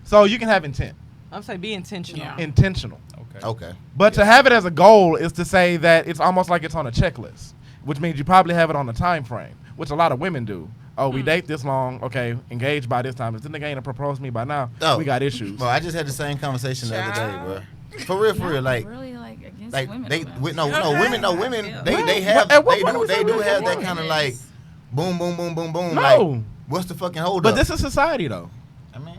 So you can have intent, I'm saying be intentional. Yeah. intentional. Okay. Okay. But to have it as a goal is to say that it's almost like it's on a checklist, which means you probably have it on a time frame, which a lot of women do. Oh, we date this long, okay, engaged by this time. If this nigga ain't proposed me by now, Oh. we got issues. Well, I just had the same conversation the other day, Child. bro. For real, like. really like against Like women. they, about it. women, women, Yeah. they have, At what they point do, was they that do really have that wrong? kind of like, boom, boom, boom, boom, boom. No. Like, what's the fucking hold But up? this is society, though. I mean,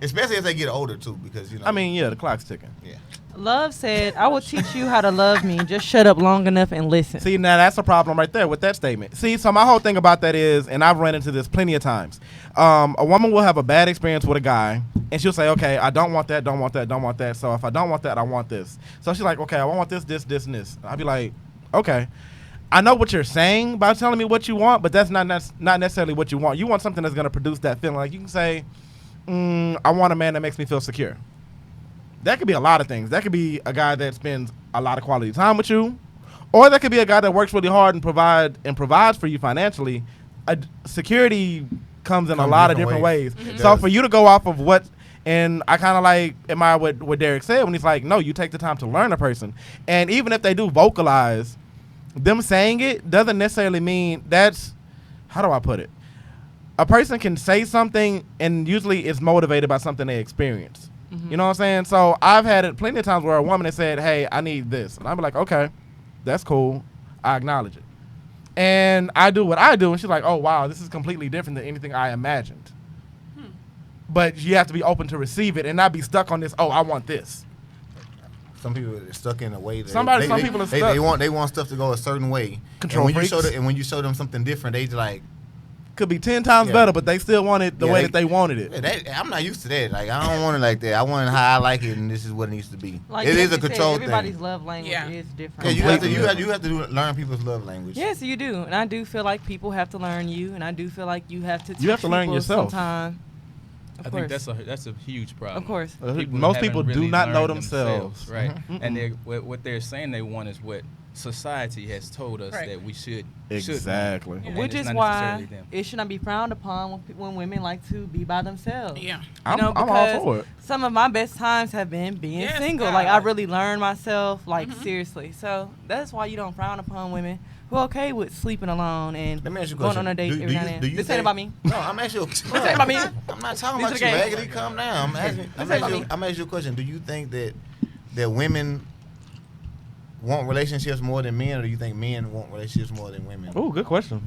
especially as they get older too, because you know. I mean, yeah, the clock's ticking. yeah. Love said, I will teach you how to love me. Just shut up long enough and listen. See, now that's a problem right there with that statement. See, so my whole thing about that is, and I've run into this plenty of times, a woman will have a bad experience with a guy, and she'll say, okay, I don't want that, don't want that, don't want that. So if I don't want that, I want this. So she's like, okay, I want this, this, this, and this. I'll be like, okay. I know what you're saying by telling me what you want, but that's not necessarily what you want. You want something that's going to produce that feeling. Like you can say, I want a man that makes me feel secure. That could be a lot of things. That could be a guy that spends a lot of quality time with you, or that could be a guy that works really hard and provides for you financially. Security comes in a lot of different ways. It So does. for you to go off of what, and I kind of like admire what Derek said when he's like, no, you take the time to learn a person, and even if they do vocalize, them saying it doesn't necessarily mean that's, how do I put it? A person can say something and usually it's motivated by something they experience. You know what I'm saying? So I've had it plenty of times where a woman has said, hey, I need this. And I'm like, okay, that's cool. I acknowledge it. And I do what I do. And she's like, oh, wow, this is completely different than anything I imagined. But you have to be open to receive it and not be stuck on this, oh, I want this. Some people are stuck in a way that Some people are stuck. They want stuff to go a certain way. Control and when freaks. you show them something different, they just like could be 10 times better, but they still want it the way that they wanted it. I'm not used to that. Like, I don't want it like that. I want it how I like it, and this is what it needs to be. Like it is a you said, control everybody's thing. love language is different. Yeah, you have to learn people's love language. Yes, you do, and I do feel like people have to learn you, and I do feel like you have to. You have to learn people yourself. Sometime. I think that's a huge problem. Of course. Most people haven't do really not know learned themselves. right? And what they're saying they want is what society has told us that we should. Exactly. Should, which is why it should not be frowned upon when women like to be by themselves. Yeah. I'm all for it. Some of my best times have been being single. Like, I really learned myself, like, seriously. So that's why you don't frown upon women who are okay with sleeping alone and going on a date every now and then. This ain't about me. No, I'm asking you. This ain't about me. I'm not talking about you, Raggedy. Calm down. I'm asking you a question. Do you think that women want relationships more than men, or do you think men want relationships more than women? Oh, good question.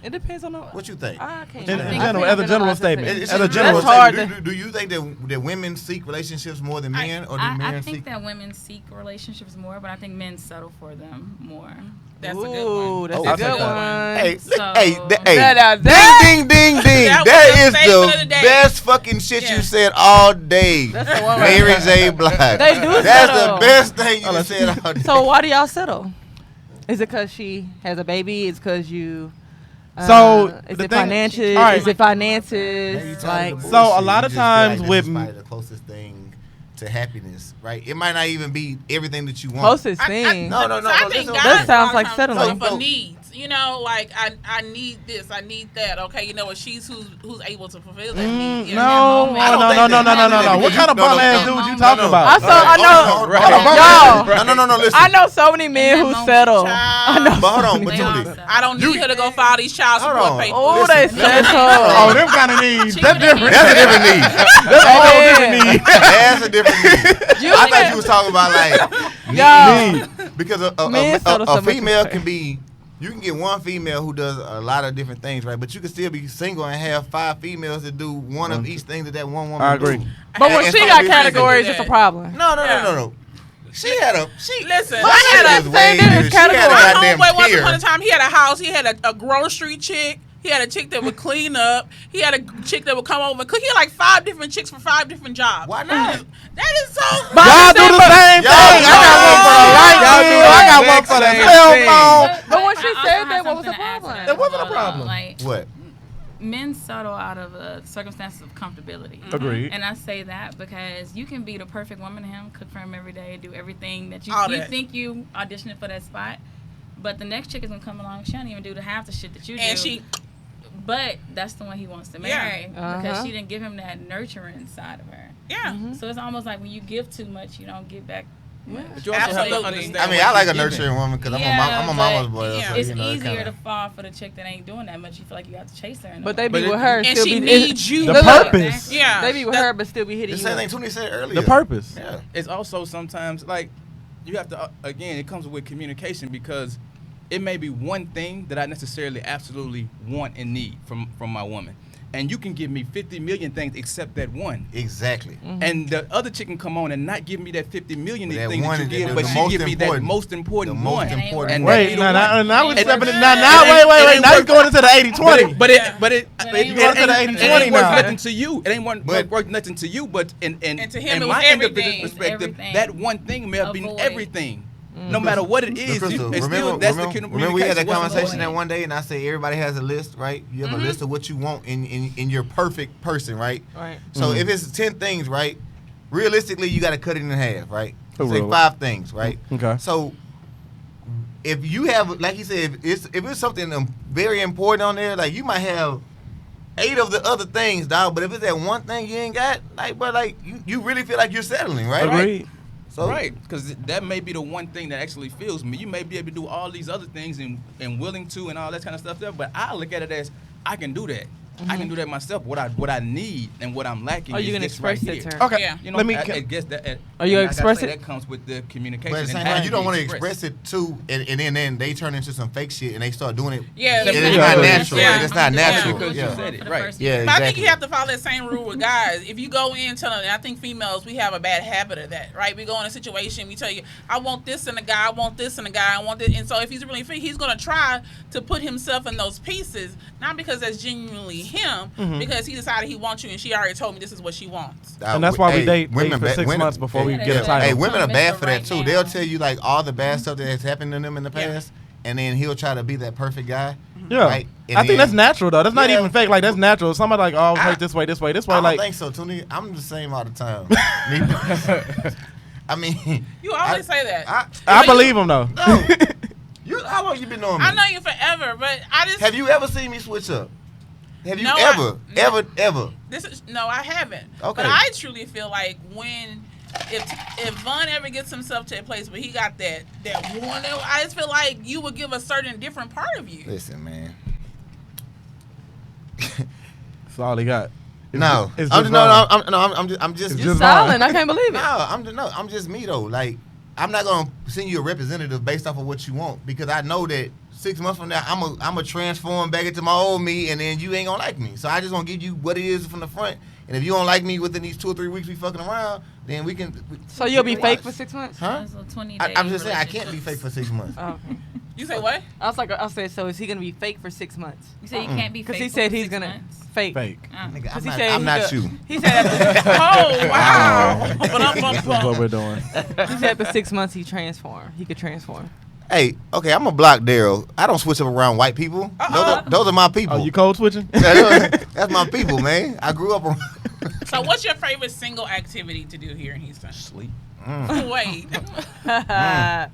It depends on what you think. I can't. As a general statement. As a general statement, do you think that women seek relationships more than men, or do men I think that women seek relationships more, but I think men settle for them more. That's a good one. That's a good one. Hey, ding. That is the best fucking shit you said all day. That's the one. Mary J. Blige. They do That's settle. the best thing you said all day. So why do y'all settle? Is it because she has a baby? Is it because you? So is the it thing- finances? all right. Is it finances? Like, So a lot of times with the closest thing to happiness, right? It might not even be everything that you want. closest thing. No. So I think listen, guys That sounds like sometimes settling. look for needs. You know, like I need this, I need that. Okay, you know what? She's who's able to fulfill that need. You No. What kind of bum ass dude you talking about? I know. No. Listen. I know so many men who settle. I know. But hold on, They all settle. I don't need her to go file these child Hold support on. papers. Oh, they settle. Oh, them kind of needs. That's different. That's a different need. That's a whole different need. That's a different need. I thought you was talking about like because Men settle so a much female respect. can be. You can get one female who does a lot of different things, right? But you can still be single and have 5 females that do one of each thing that one woman I agree. do. But when And she some got bitches categories, do it's a that. problem. No. She had a Listen, her I shit had is a way same different. She had a category. my goddamn homeboy once tier. upon a time. He had a house. He had a grocery chick. He had a chick that would clean up. He had a chick that would come over and cook. He had like 5 different chicks for 5 different jobs. Why not? That is so. Y'all do the same thing. I got one for the light bill. I got one for the cell phone. But when she I also said have that, what was the something to add to problem? that. It wasn't a Hold problem. on, like, What? men settle out of circumstances of comfortability. Agreed. And I say that because you can be the perfect woman to him, cook for him every day, do everything that All you that. think you auditioning for that spot. But the next chick is gonna come along, she don't even do the half the shit that you And do. she. But that's the one he wants to Yeah. marry Uh-huh. because she didn't give him that nurturing side of her. Yeah. So it's almost like when you give too much, you don't get back much. But you also have to Absolutely. understand. I mean, what I like you're a giving. nurturing woman because I'm a but mama's boy. yeah. So, It's you know, easier kinda- to fall for the chick that ain't doing that much. You feel like you have to chase her. But they But be it- with her And still she be needs you. The Look, purpose. Yeah. They be with her but still be hitting The you. same thing Tony said earlier. The purpose. Yeah. It's also sometimes like you have to again. It comes with communication because it may be one thing that I necessarily absolutely want and need from my woman, and you can give me 50 million things except that one. Exactly. And the other chick can come on and not give me that 50 million That things one that you is give, the but she most give me that important. most important The most one. important And one. that Wait, be the now one. we're It stepping ain't- in. Now, it wait. ain't Now he's work- going into the 80-20. But it ain't You going to the it 80-20 ain't worth now. nothing to you. It ain't But- worth nothing to you. But in to him, in it my was individual everything. perspective, Everything. that one thing may have been Avoid. everything. No matter what it is, Crystal, it's still that's the communication. remember we had that What's conversation the that one day, and I said everybody has a list, right? You have a list of what you want in your perfect person, right? Right. So if it's 10 things, right? Realistically, you got to cut it in half, right? Oh, Say really? 5 things, right? Okay. So if you have, like you said, if it's something very important on there, like you might have 8 of the other things, dog. But if it's that one thing you ain't got, like, but like you really feel like you're settling, right? Agreed. So Right, because that may be the one thing that actually fills me. You may be able to do all these other things and willing to and all that kind of stuff there, but I look at it as I can do that. I can do that myself. What I need and what I'm lacking. Oh, you is can this express right it here. to her. Okay. Yeah. You know, Let me. I guess that. Are you and like I express say, it? That comes with the communication. But at the same and time, having you don't want to express. express it too, and then they turn into some fake shit and they start doing it. Yeah, It's yeah. not Yeah. natural. Yeah. It's not Yeah. natural. Because Yeah. you said it, For the right. first Yeah, But I think exactly. you have to follow that same rule with guys. If you go in telling, and I think females, we have a bad habit of that, right? We go in a situation, we tell you, I want this in a guy, I want this in a guy, I want this. And so if he's really fit, he's going to try to put himself in those pieces, not because that's genuinely him, because he decided he wants you and she already told me this is what she wants. And that's why we date for ba- 6 months before we Yeah, get a yeah. title. Hey, women are bad Mr. for that Right too. now. They'll tell you like all the bad stuff that has happened to them in the Yeah. past, and then he'll try to be that perfect guy. Yeah, Right? And I think then- that's natural though. That's not Yeah. even fake. Like that's natural. Somebody like, oh, I was hurt this way, this way, this way. I don't Like, think so, Tony. I'm the same all the time. I mean, You always say that. I believe him though. No. How long you been knowing me? I know you forever, but I just Have you ever seen me switch up? Have you No, ever? this is no, I haven't. Okay. But I truly feel like if Von ever gets himself to a place where he got that one, I just feel like you would give a certain different part of you. Listen, man. That's all he got. It's No, just, it's I'm just just, I'm just, It's You just silent. I can't believe it. I'm just me though. Like, I'm not gonna send you a representative based off of what you want because I know that 6 months from now I'm a transform back into my old me, and then you ain't gonna like me. So I just gonna give you what it is from the front. And if you don't like me within these 2 or 3 weeks we fucking around, then we can. So you'll be we fake watch. for 6 months? Huh? It's a 20-day I'm just saying I can't be fake for 6 months. Oh, okay. You say what? I said, so is he gonna be fake for 6 months? You said you can't be Because fake he said for he's 6 gonna months. fake. fake. Nigga, Because he I'm said not he you. He said Oh wow! That's what we're doing. he said after 6 months he transform. He could transform. Hey, okay, I'm a block Daryl. I don't switch up around white people. Those are my people. Oh, you code switching? That's my people, man. I grew up around. So, what's your favorite single activity to do here in Houston? Sleep. Wait, That's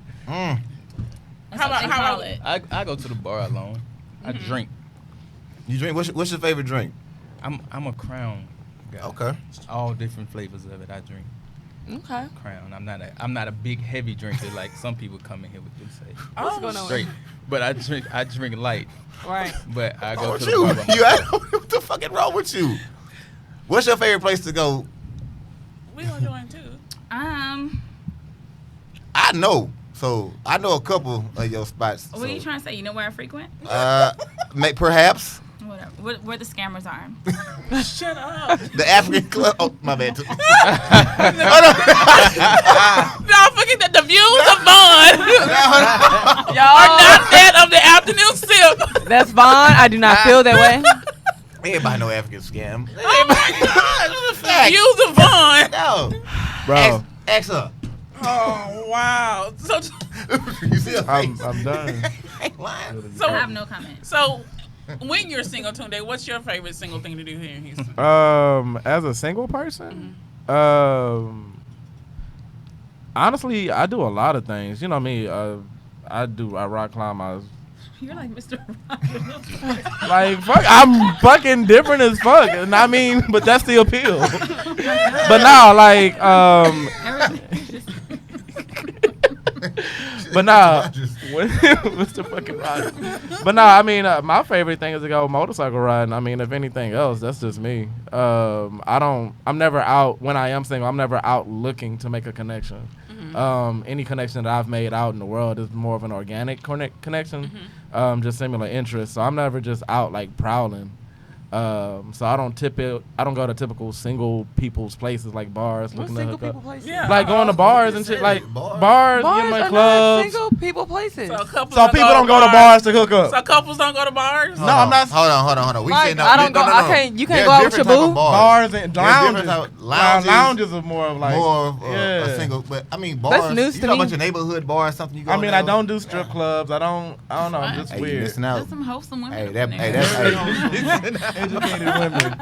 how what they about call it. I go to the bar alone. I drink. You drink? What's your favorite drink? I'm a Crown guy. Okay. All different flavors of it. I drink Okay. Crown. I'm not a big heavy drinker like some people come in here with and say What's going on? straight. But I drink light. Right. But I go What's to you? the bar. by You myself. what the fuck is wrong with you? What's your favorite place to go? we gonna join too? I know. So I know a couple of your spots. What are you trying to say? You know where I frequent? Perhaps Whatever. Where the scammers are. Shut up! the African club. Oh, my bad. Don't forget that the views of Vaughn are Y'all, not that of the afternoon sip. that's Vaughn. I do not feel that way. Everybody know African scam. The views of Vaughn. No, Bro, ask her. Oh wow! So You see her I'm face? done. Ain't lying. so I have no comment. so. When you're single, Tunde, what's your favorite single thing to do here in Houston? As a single person, honestly, I do a lot of things. You know me. I rock climb. You're like Mr. Rogers. Like fuck, I'm fucking different as fuck. And I mean, but that's the appeal. But now, like, but nah, Mr. fucking Rogers. But nah, I mean, my favorite thing is to go motorcycle riding. I mean, if anything else, that's just me. I'm never out when I am single. I'm never out looking to make a connection. Any connection that I've made out in the world is more of an organic connection, just similar interests. So I'm never just out like prowling. So I don't go to typical single people's places like bars What looking to single hook up. people places? Yeah. Like going to bars and shit, like Bars. bars, Bars get my are not clubs. single people places. So couples So people don't go to bars to hook up. So couples don't go to bars. No, I'm not. Hold on. We Like, said no. I don't no, go- no, I no. can't- you can't There's go out with different your type of boo? Bars and There's lounges. different type of lounges. Lounges are more of like More of yeah. a single, but I mean bars. news You to know, a me. bunch of neighborhood bars, something you go. I mean, there. I don't do strip clubs. I don't know. I'm just Hey, you weird. missing There's out. some wholesome women. Hey, up that, in hey, there. that's Educated women,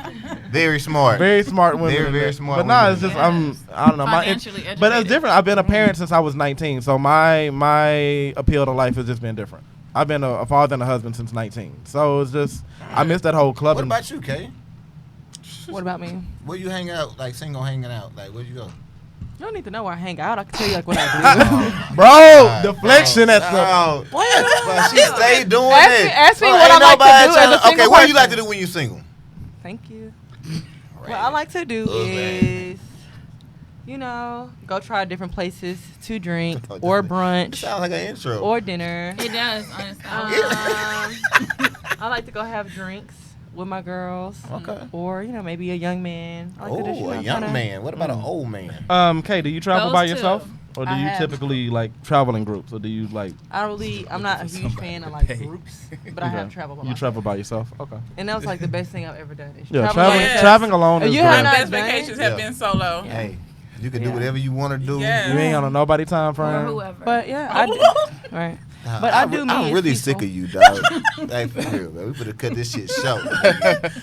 very smart. very smart women. Very, in very there. smart But nah, women. it's just Yes. I don't know. Financially But it's educated. different. I've been a parent since I was 19, so my appeal to life has just been different. I've been a father and a husband since 19, so it's just I miss that whole club. What about you, Kay? What about me? Where you hang out? Like single hanging out? Like where you go? You don't need to know where I hang out. I can tell you like what I do. Bro, deflection. That's the. Oh, What? but she stay doing Ask it. me- ask me Bro, what ain't I like to nobody do as a tryna- Okay, single what do you like to person. do when you single? Thank you. What I like to do is, go try different places to drink or brunch Sounds like an intro. or dinner. It does, honestly. I like to go have drinks with my girls. Okay. Or, maybe a young man. I like to just, Oh, a young man. What about an old man? Kay, do you travel Those by two. yourself? Or do I you have. typically like travel in groups? Or do you like I'm not a huge Somebody fan of to like pay. groups, but I have Okay. traveled by you myself. travel by yourself? Okay. And that was like the best thing I've ever done. Is Yeah, travel by traveling Yes. myself. traveling alone Oh, is you great. have My not best done? vacations have been solo. Hey, you can do Yeah. whatever you want to do. Yeah. You ain't on a nobody time Or frame. whoever. But yeah, I do. Right. But I do. I'm meet really people. sick of you, dog. Hey, for real, man. We better cut this shit short.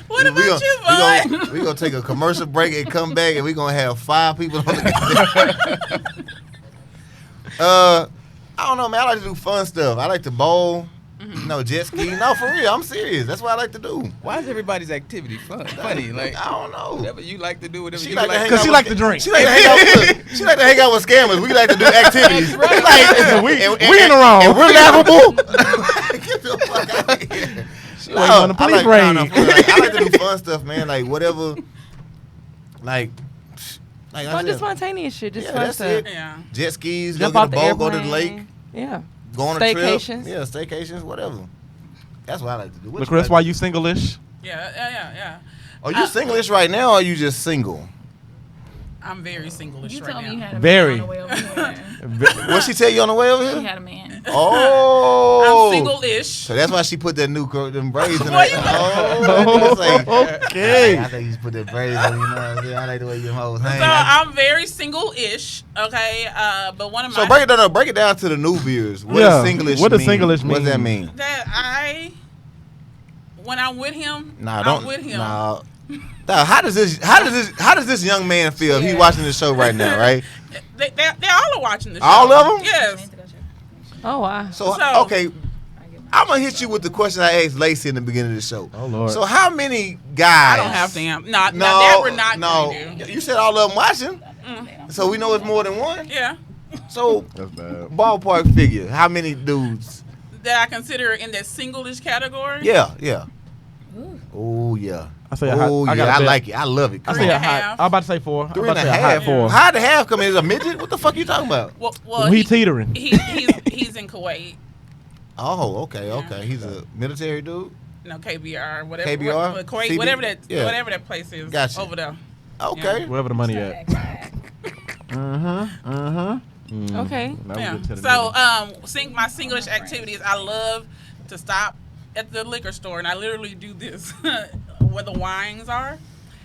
What about you, boy? We gonna take a commercial break and come back, and we gonna have 5 people on the. I don't know, man. I like to do fun stuff. I like to bowl. Jet ski. No, for real. I'm serious. That's what I like to do. Why is everybody's activity funny? Like I don't know. whatever you like to do, whatever She you like to like. hang Because out she with- like to drink. She like to hang out with. She like to hang out with scammers. We like to do activities. Like, we in the wrong. And we're laughable. Get the fuck out of here. She like on the police raid. I like to do fun stuff, man. Like whatever. Like I Fun, just said, spontaneous shit. Just Yeah, fun that's stuff. it. Yeah. jet skis, Jump go off get the a boat, airplane. go to the lake, Yeah. go on a trip. Staycations. Yeah, staycations, whatever. That's what I like to do. What Look, you Chris, like why to you single-ish? Yeah. do? Are you singlish right now, or are you just single? I'm very single-ish You right told me you now. had a Very. man on the way over here. What she tell you on the way over You here? had a man. Oh, I'm single-ish. So that's why she put that new them braids in Why there. you- Oh, that's like, Okay. I think you just put that braids on. You know what I'm saying? I like the way you hoes hang. So I'm very single-ish, okay? But one of my So break it down to the new viewers. What Yeah, does singlish what does mean? singlish What does that mean? mean? that when I'm with him, Nah, I'm don't. with him. Nah. Nah, how does this young man feel? If he Yeah. watching the show right now, right? They all are watching the show. All of 'em? Yes. Oh wow. So So- okay, I'm gonna hit you with the question I asked Lacey in the beginning of the show. Oh, Lord. So how many guys? I don't have to answer. No, that we're not going to do. You said all of them watching, so we know it's more than one. Yeah. So That's bad. ballpark figure, how many dudes? That I consider in that single-ish category. Yeah. Oh yeah. I say a hot- Oh I yeah. got a I bet. like it. I love it. I Three say and a a hot. half. I'm about to say 4. Three I'm and about a to say a half. hot 4. How the half come in? Is a midget? What the fuck you talking about? Well, He teetering. He's in Kuwait. Oh, okay. He's a military dude. No, KBR, whatever. KBR? Kuwait, CB? whatever that, Yeah. whatever that place is. Gotcha. Over there. Okay. Wherever the money at. Okay. That was Yeah. good to the So, meeting. my singlish activities. I love to stop at the liquor store, and I literally do this where the wines are,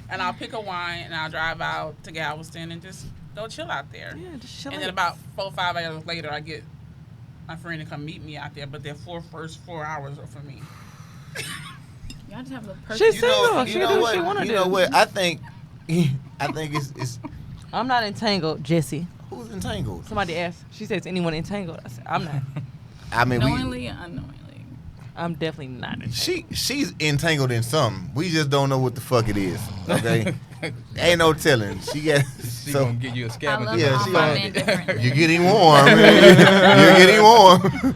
and I'll pick a wine and I'll drive out to Galveston and just go chill out there. Yeah, just chill. And then about 4 or 5 hours later, I get my friend to come meet me out there. But the first 4 hours are for me. Y'all just have a She's perfect. single. She do what what? she wanna You do. know what? I think it's I'm not entangled, Jesse. who's entangled. Somebody asked. She says, "Anyone entangled?" I said, "I'm not. I mean, Knowingly and unknowingly. I'm definitely not entangled." she's entangled in something. We just don't know what the fuck it is. Okay, ain't no telling. She got She so gonna give you a I scavenger. love Yeah, all she my gonna- men differently. you're getting warm. You're getting warm.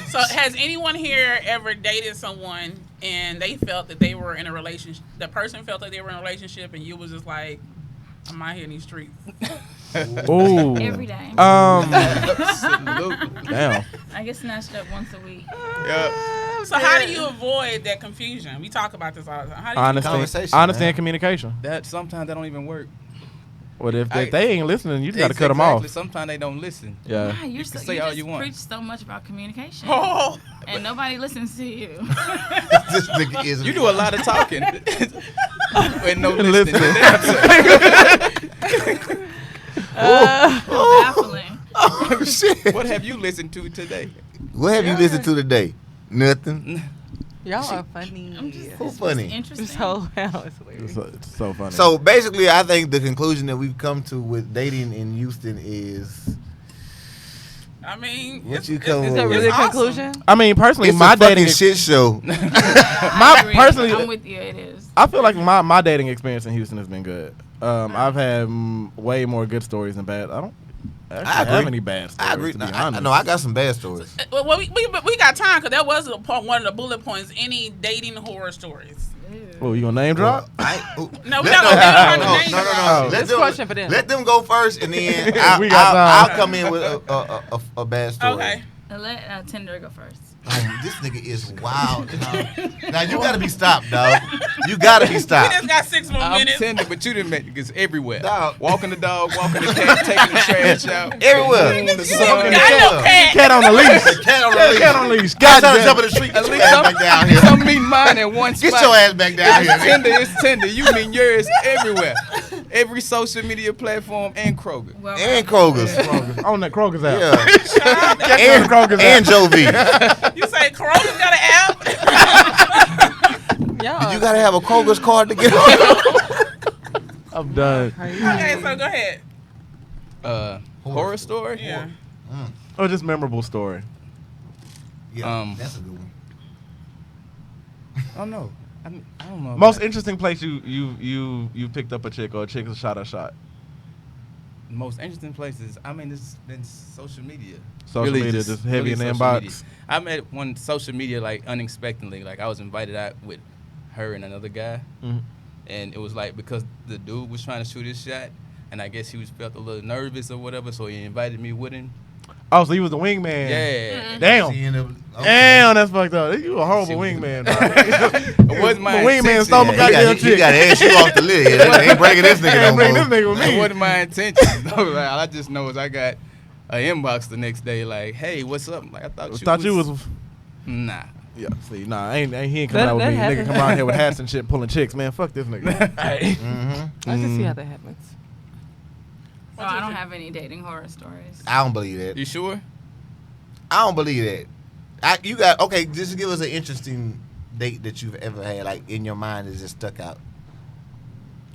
So, has anyone here ever dated someone and they felt that they were in a relationship? The person felt that they were in a relationship, and you was just like, "I'm out here in these streets." Ooh. Every day. Absolutely. Damn. I get snatched up once a week. Yeah. So, how do you avoid that confusion? We talk about this all the time. How do you Honesty, Conversation, honesty man. and communication. That sometimes that don't even work. But if I- they ain't listening, you just got to cut them off. Sometimes they don't listen. Yeah. Why? You're can so, say you all just you want. preach so much about communication, Oh, and nobody listens to you. This nigga is You do a lot of talking and no Listen. listening. Baffling. Oh shit. What have you listened to today? What have you listened to today? Nothing. Y'all are funny. I'm just, Who it's funny? just interesting. This whole house is weird. It's so funny. So basically, I think the conclusion that we've come to with dating in Houston is I mean, What it's, you it's, come Is with? that really a It's awesome. conclusion? I mean, personally, it's my a fucking dating shit show. I agree. personally- I'm with you. It is. I feel like my dating experience in Houston has been good. I've had way more good stories than bad. I don't actually I agree. have any bad stories. I agree. To be I honest. know I got some bad stories. Well, we got time because that was one of the bullet points. Any dating horror stories. Oh, you gonna name drop? No, we're not gonna name No. This question for them. Let them go first, and then We got I'll come in with a bad story. Okay. Let Tinder go first. This nigga is wild. Now you gotta be stopped, dog. You gotta be We stopped. just got 6 more I'm minutes. tender, but you didn't make niggas everywhere. Dog. Walking the dog, walking the cat, taking the trash out. Everywhere. On the I sun. know cat. Cat on the leash. Cat on the leash. Cat on the leash. Cat God trying to damn. jump in the street. Get At your least ass back down here. I'm meeting mine in one spot. Get your ass back down It's here. tender, it's tender. You mean yours everywhere. Every social media platform and Kroger. Well, And Kroger's. On that Kroger's out. Yeah. And Kroger's And out. Jovi. You say Corona's got an app? Y'all You gotta have a Kroger's card to get on. I'm done. Okay, so go ahead. Horror story? Yeah. Oh, just memorable story. Yeah, that's a good one. Oh no. I don't know. Most interesting place you picked up a chick or a chick shot a shot. Most interesting places. I mean, it's been social media. Social media, just heavy in the social inbox. media. I met one social media like unexpectedly. Like I was invited out with her and another guy, and it was like because the dude was trying to shoot his shot, and I guess he felt a little nervous or whatever, so he invited me with him. Oh, so you was the wingman. Yeah. Damn. She ended up- okay. Damn, that's fucked up. You a horrible wingman, bro. It wasn't my The wingman intention. stole my Yeah, goddamn you chick. gotta ask you off the list. They ain't breaking this nigga Can't no bring more. this nigga with It me. wasn't my intention. No, like, all I just know is I got an inbox the next day like, hey, what's up? Like I thought you was. Nah. Yeah, see, nah, he ain't coming That- out with that me. Nigga happened. come around here with hats and shit, pulling chicks, man. Fuck this nigga. Mm-hmm. I can see how that happens. Oh, I don't have any dating horror stories. I don't believe that. You sure? I don't believe that. You got okay. Just give us an interesting date that you've ever had, like in your mind, is just stuck out.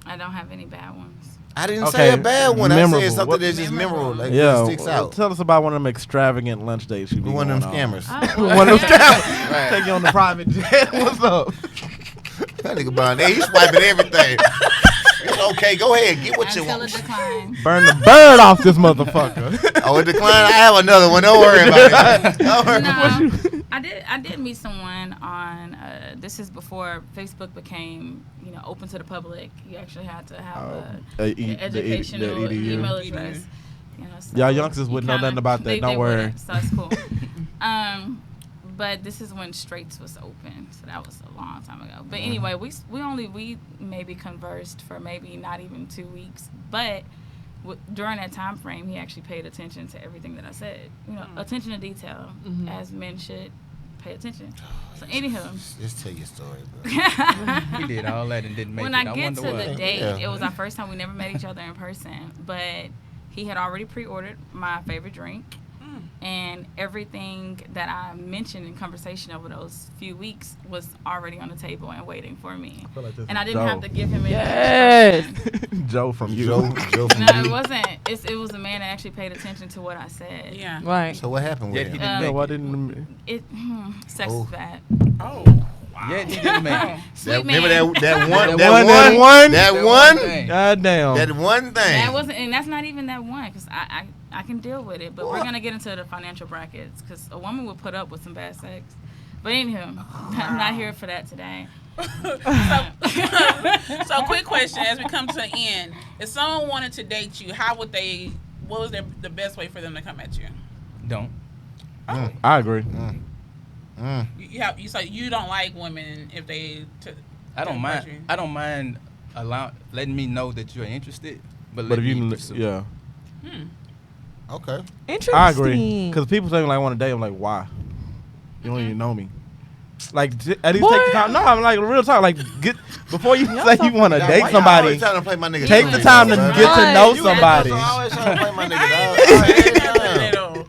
I don't have any bad ones. I didn't Okay, say a bad one. I memorable. said something What- that's just memorable, like Yeah, what sticks out. tell us about one of them extravagant lunch dates you be One of them going on. scammers. Oh, One of them yeah. scammers. Take you on the private jet. What's up? That nigga Brian, hey, he's swiping everything. It's okay, go ahead, get what you Until want. it declines. Burn the bird off this motherfucker. Oh, it declined. I have another one. Don't worry about it. Don't worry about it. No, I did meet someone on. This is before Facebook became open to the public. You actually had to have an educational the EDU. email address. So Y'all youngsters wouldn't know kinda- nothing about that. they Don't worry. wouldn't, so it's cool. But this is when Straits was open, so that was a long time ago. But anyway, we maybe conversed for maybe not even 2 weeks, but during that time frame, he actually paid attention to everything that I said. Attention to detail, as men should pay attention. So anywho, Just tell your story, bro. We did all that and didn't make when it. I get wonder to why. the date, Yeah. it was our first time. We never met each other in person, but he had already pre-ordered my favorite drink. And everything that I mentioned in conversation over those few weeks was already on the table and waiting for me. feel like this And is I didn't have Joe. to give him any Yes. instructions. Joe from you. Joe from No, you. it wasn't. It was a man that actually paid attention to what I said. Yeah. Right. So what happened with Yet he him? didn't No, make why it. didn't? Sex Oh. is bad. Oh. Yet he didn't make it. Sweet Remember man. that one? That one? That That one? thing. God damn. That one thing. That wasn't, and that's not even that one, because I can deal with it. But we're gonna get into the financial brackets, because a woman will put up with some bad sex. But anywho, I'm not here for that today. So quick question as we come to the end. If someone wanted to date you, what was the best way for them to come at you? Don't. I agree. You say you don't like women if they I don't approach mind. you. I don't mind letting me know that you're interested, but But let if me you, pursue. yeah, Okay. Interesting. I agree. Because people say like, I want to date. I'm like, why? You don't even know me. Like, at least take the time. No, I'm like real talk. Like, get before you say you want to Now, date why y'all somebody. always trying to play my nigga Take dog, the time to bro? get to know You somebody. Always trying to play my nigga dog.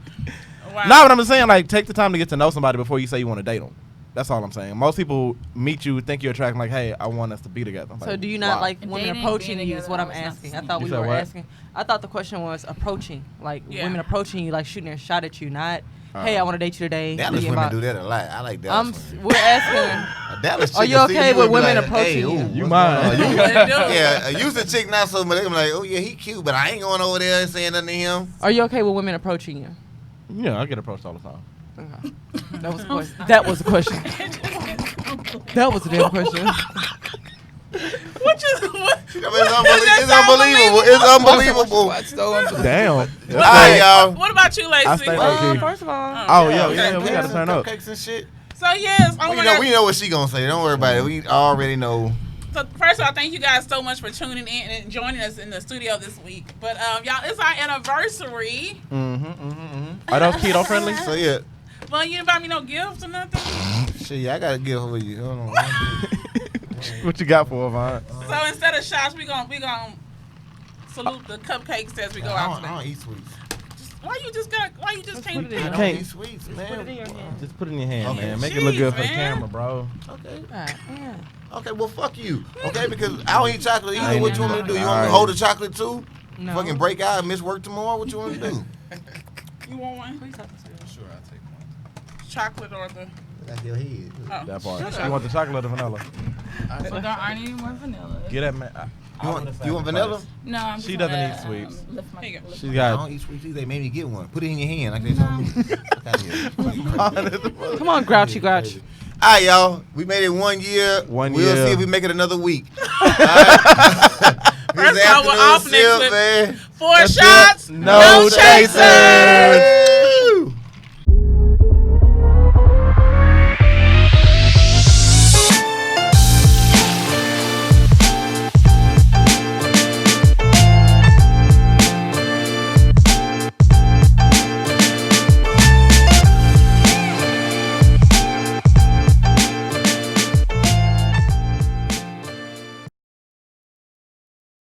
Wow. No, but I'm just saying, like, take the time to get to know somebody before you say you want to date them. That's all I'm saying. Most people meet you, think you're attractive, like, hey, I want us to be together. I'm So like, do you not why? like women Dating, approaching being you? Is together, what I'm that was not asking. the I same. thought we You said were what? asking. I thought the question was approaching, like Yeah. women approaching you, like shooting a shot at you, not hey, I want to date you today. Dallas We women about- do that a lot. I like Dallas women. We're asking. Dallas Are chick you will see okay you with and be women like, approaching hey, you? ooh, You what's mine. going on? What it do? Yeah, used to chick not so much. They be like, oh yeah, he cute, but I ain't going over there and saying nothing to him. Are you okay with women approaching you? Yeah, I get approached all the time. Okay. That was a question. That was a question. That was a damn question. What you? What? It's unbelievable. It's unbelievable. What's so unbelievable? Damn. All right, y'all. What about you, Lacey? I stay low-key. First of all, Oh, yeah, yeah, we gotta turn up. Cupcakes and shit. So yes, oh We my know, God. we know what she gonna say. Don't worry about it. We already know. So first of all, thank you guys so much for tuning in and joining us in the studio this week. But y'all, it's our anniversary. Are those keto friendly? So yeah, Well, you didn't buy me no gifts or nothing. shit. Yeah, I got a gift for you. Hold on. What you got for Vaughn? So instead of shots, we gonna salute the cupcakes as we go out I today. don't eat sweets. Why you just can't put it pick? in. I don't can't- eat sweets, put it in man. your hand. Just put it in your hand, Okay. man. Make it look good for the Jeez, man. camera, bro. Okay. Alright, yeah. Okay. Well, fuck you. Okay, because I don't eat chocolate either. ain't What you want me to do? You want me to Alright. hold the chocolate too? No. Fucking break out and miss work tomorrow? What you want me to do? You want one? Please help us with it. Sure, I'll take one. Chocolate or the? That's your head. Oh. That part. You want the chocolate or the vanilla? But there aren't any more vanilla. Get that man. You want vanilla? No, I'm just She doesn't gonna, eat sweets. Lift my, Here you go. lift She's I got. don't eat sweets either. They made me get one. Put it in your hand like they told me. Fuck out here. Come on, Grouchy Grouch. All right, y'all. We made it 1 year. One we'll year. see if we make it another week. All right. First of all, we're off next with man. 4 shots, No chasers.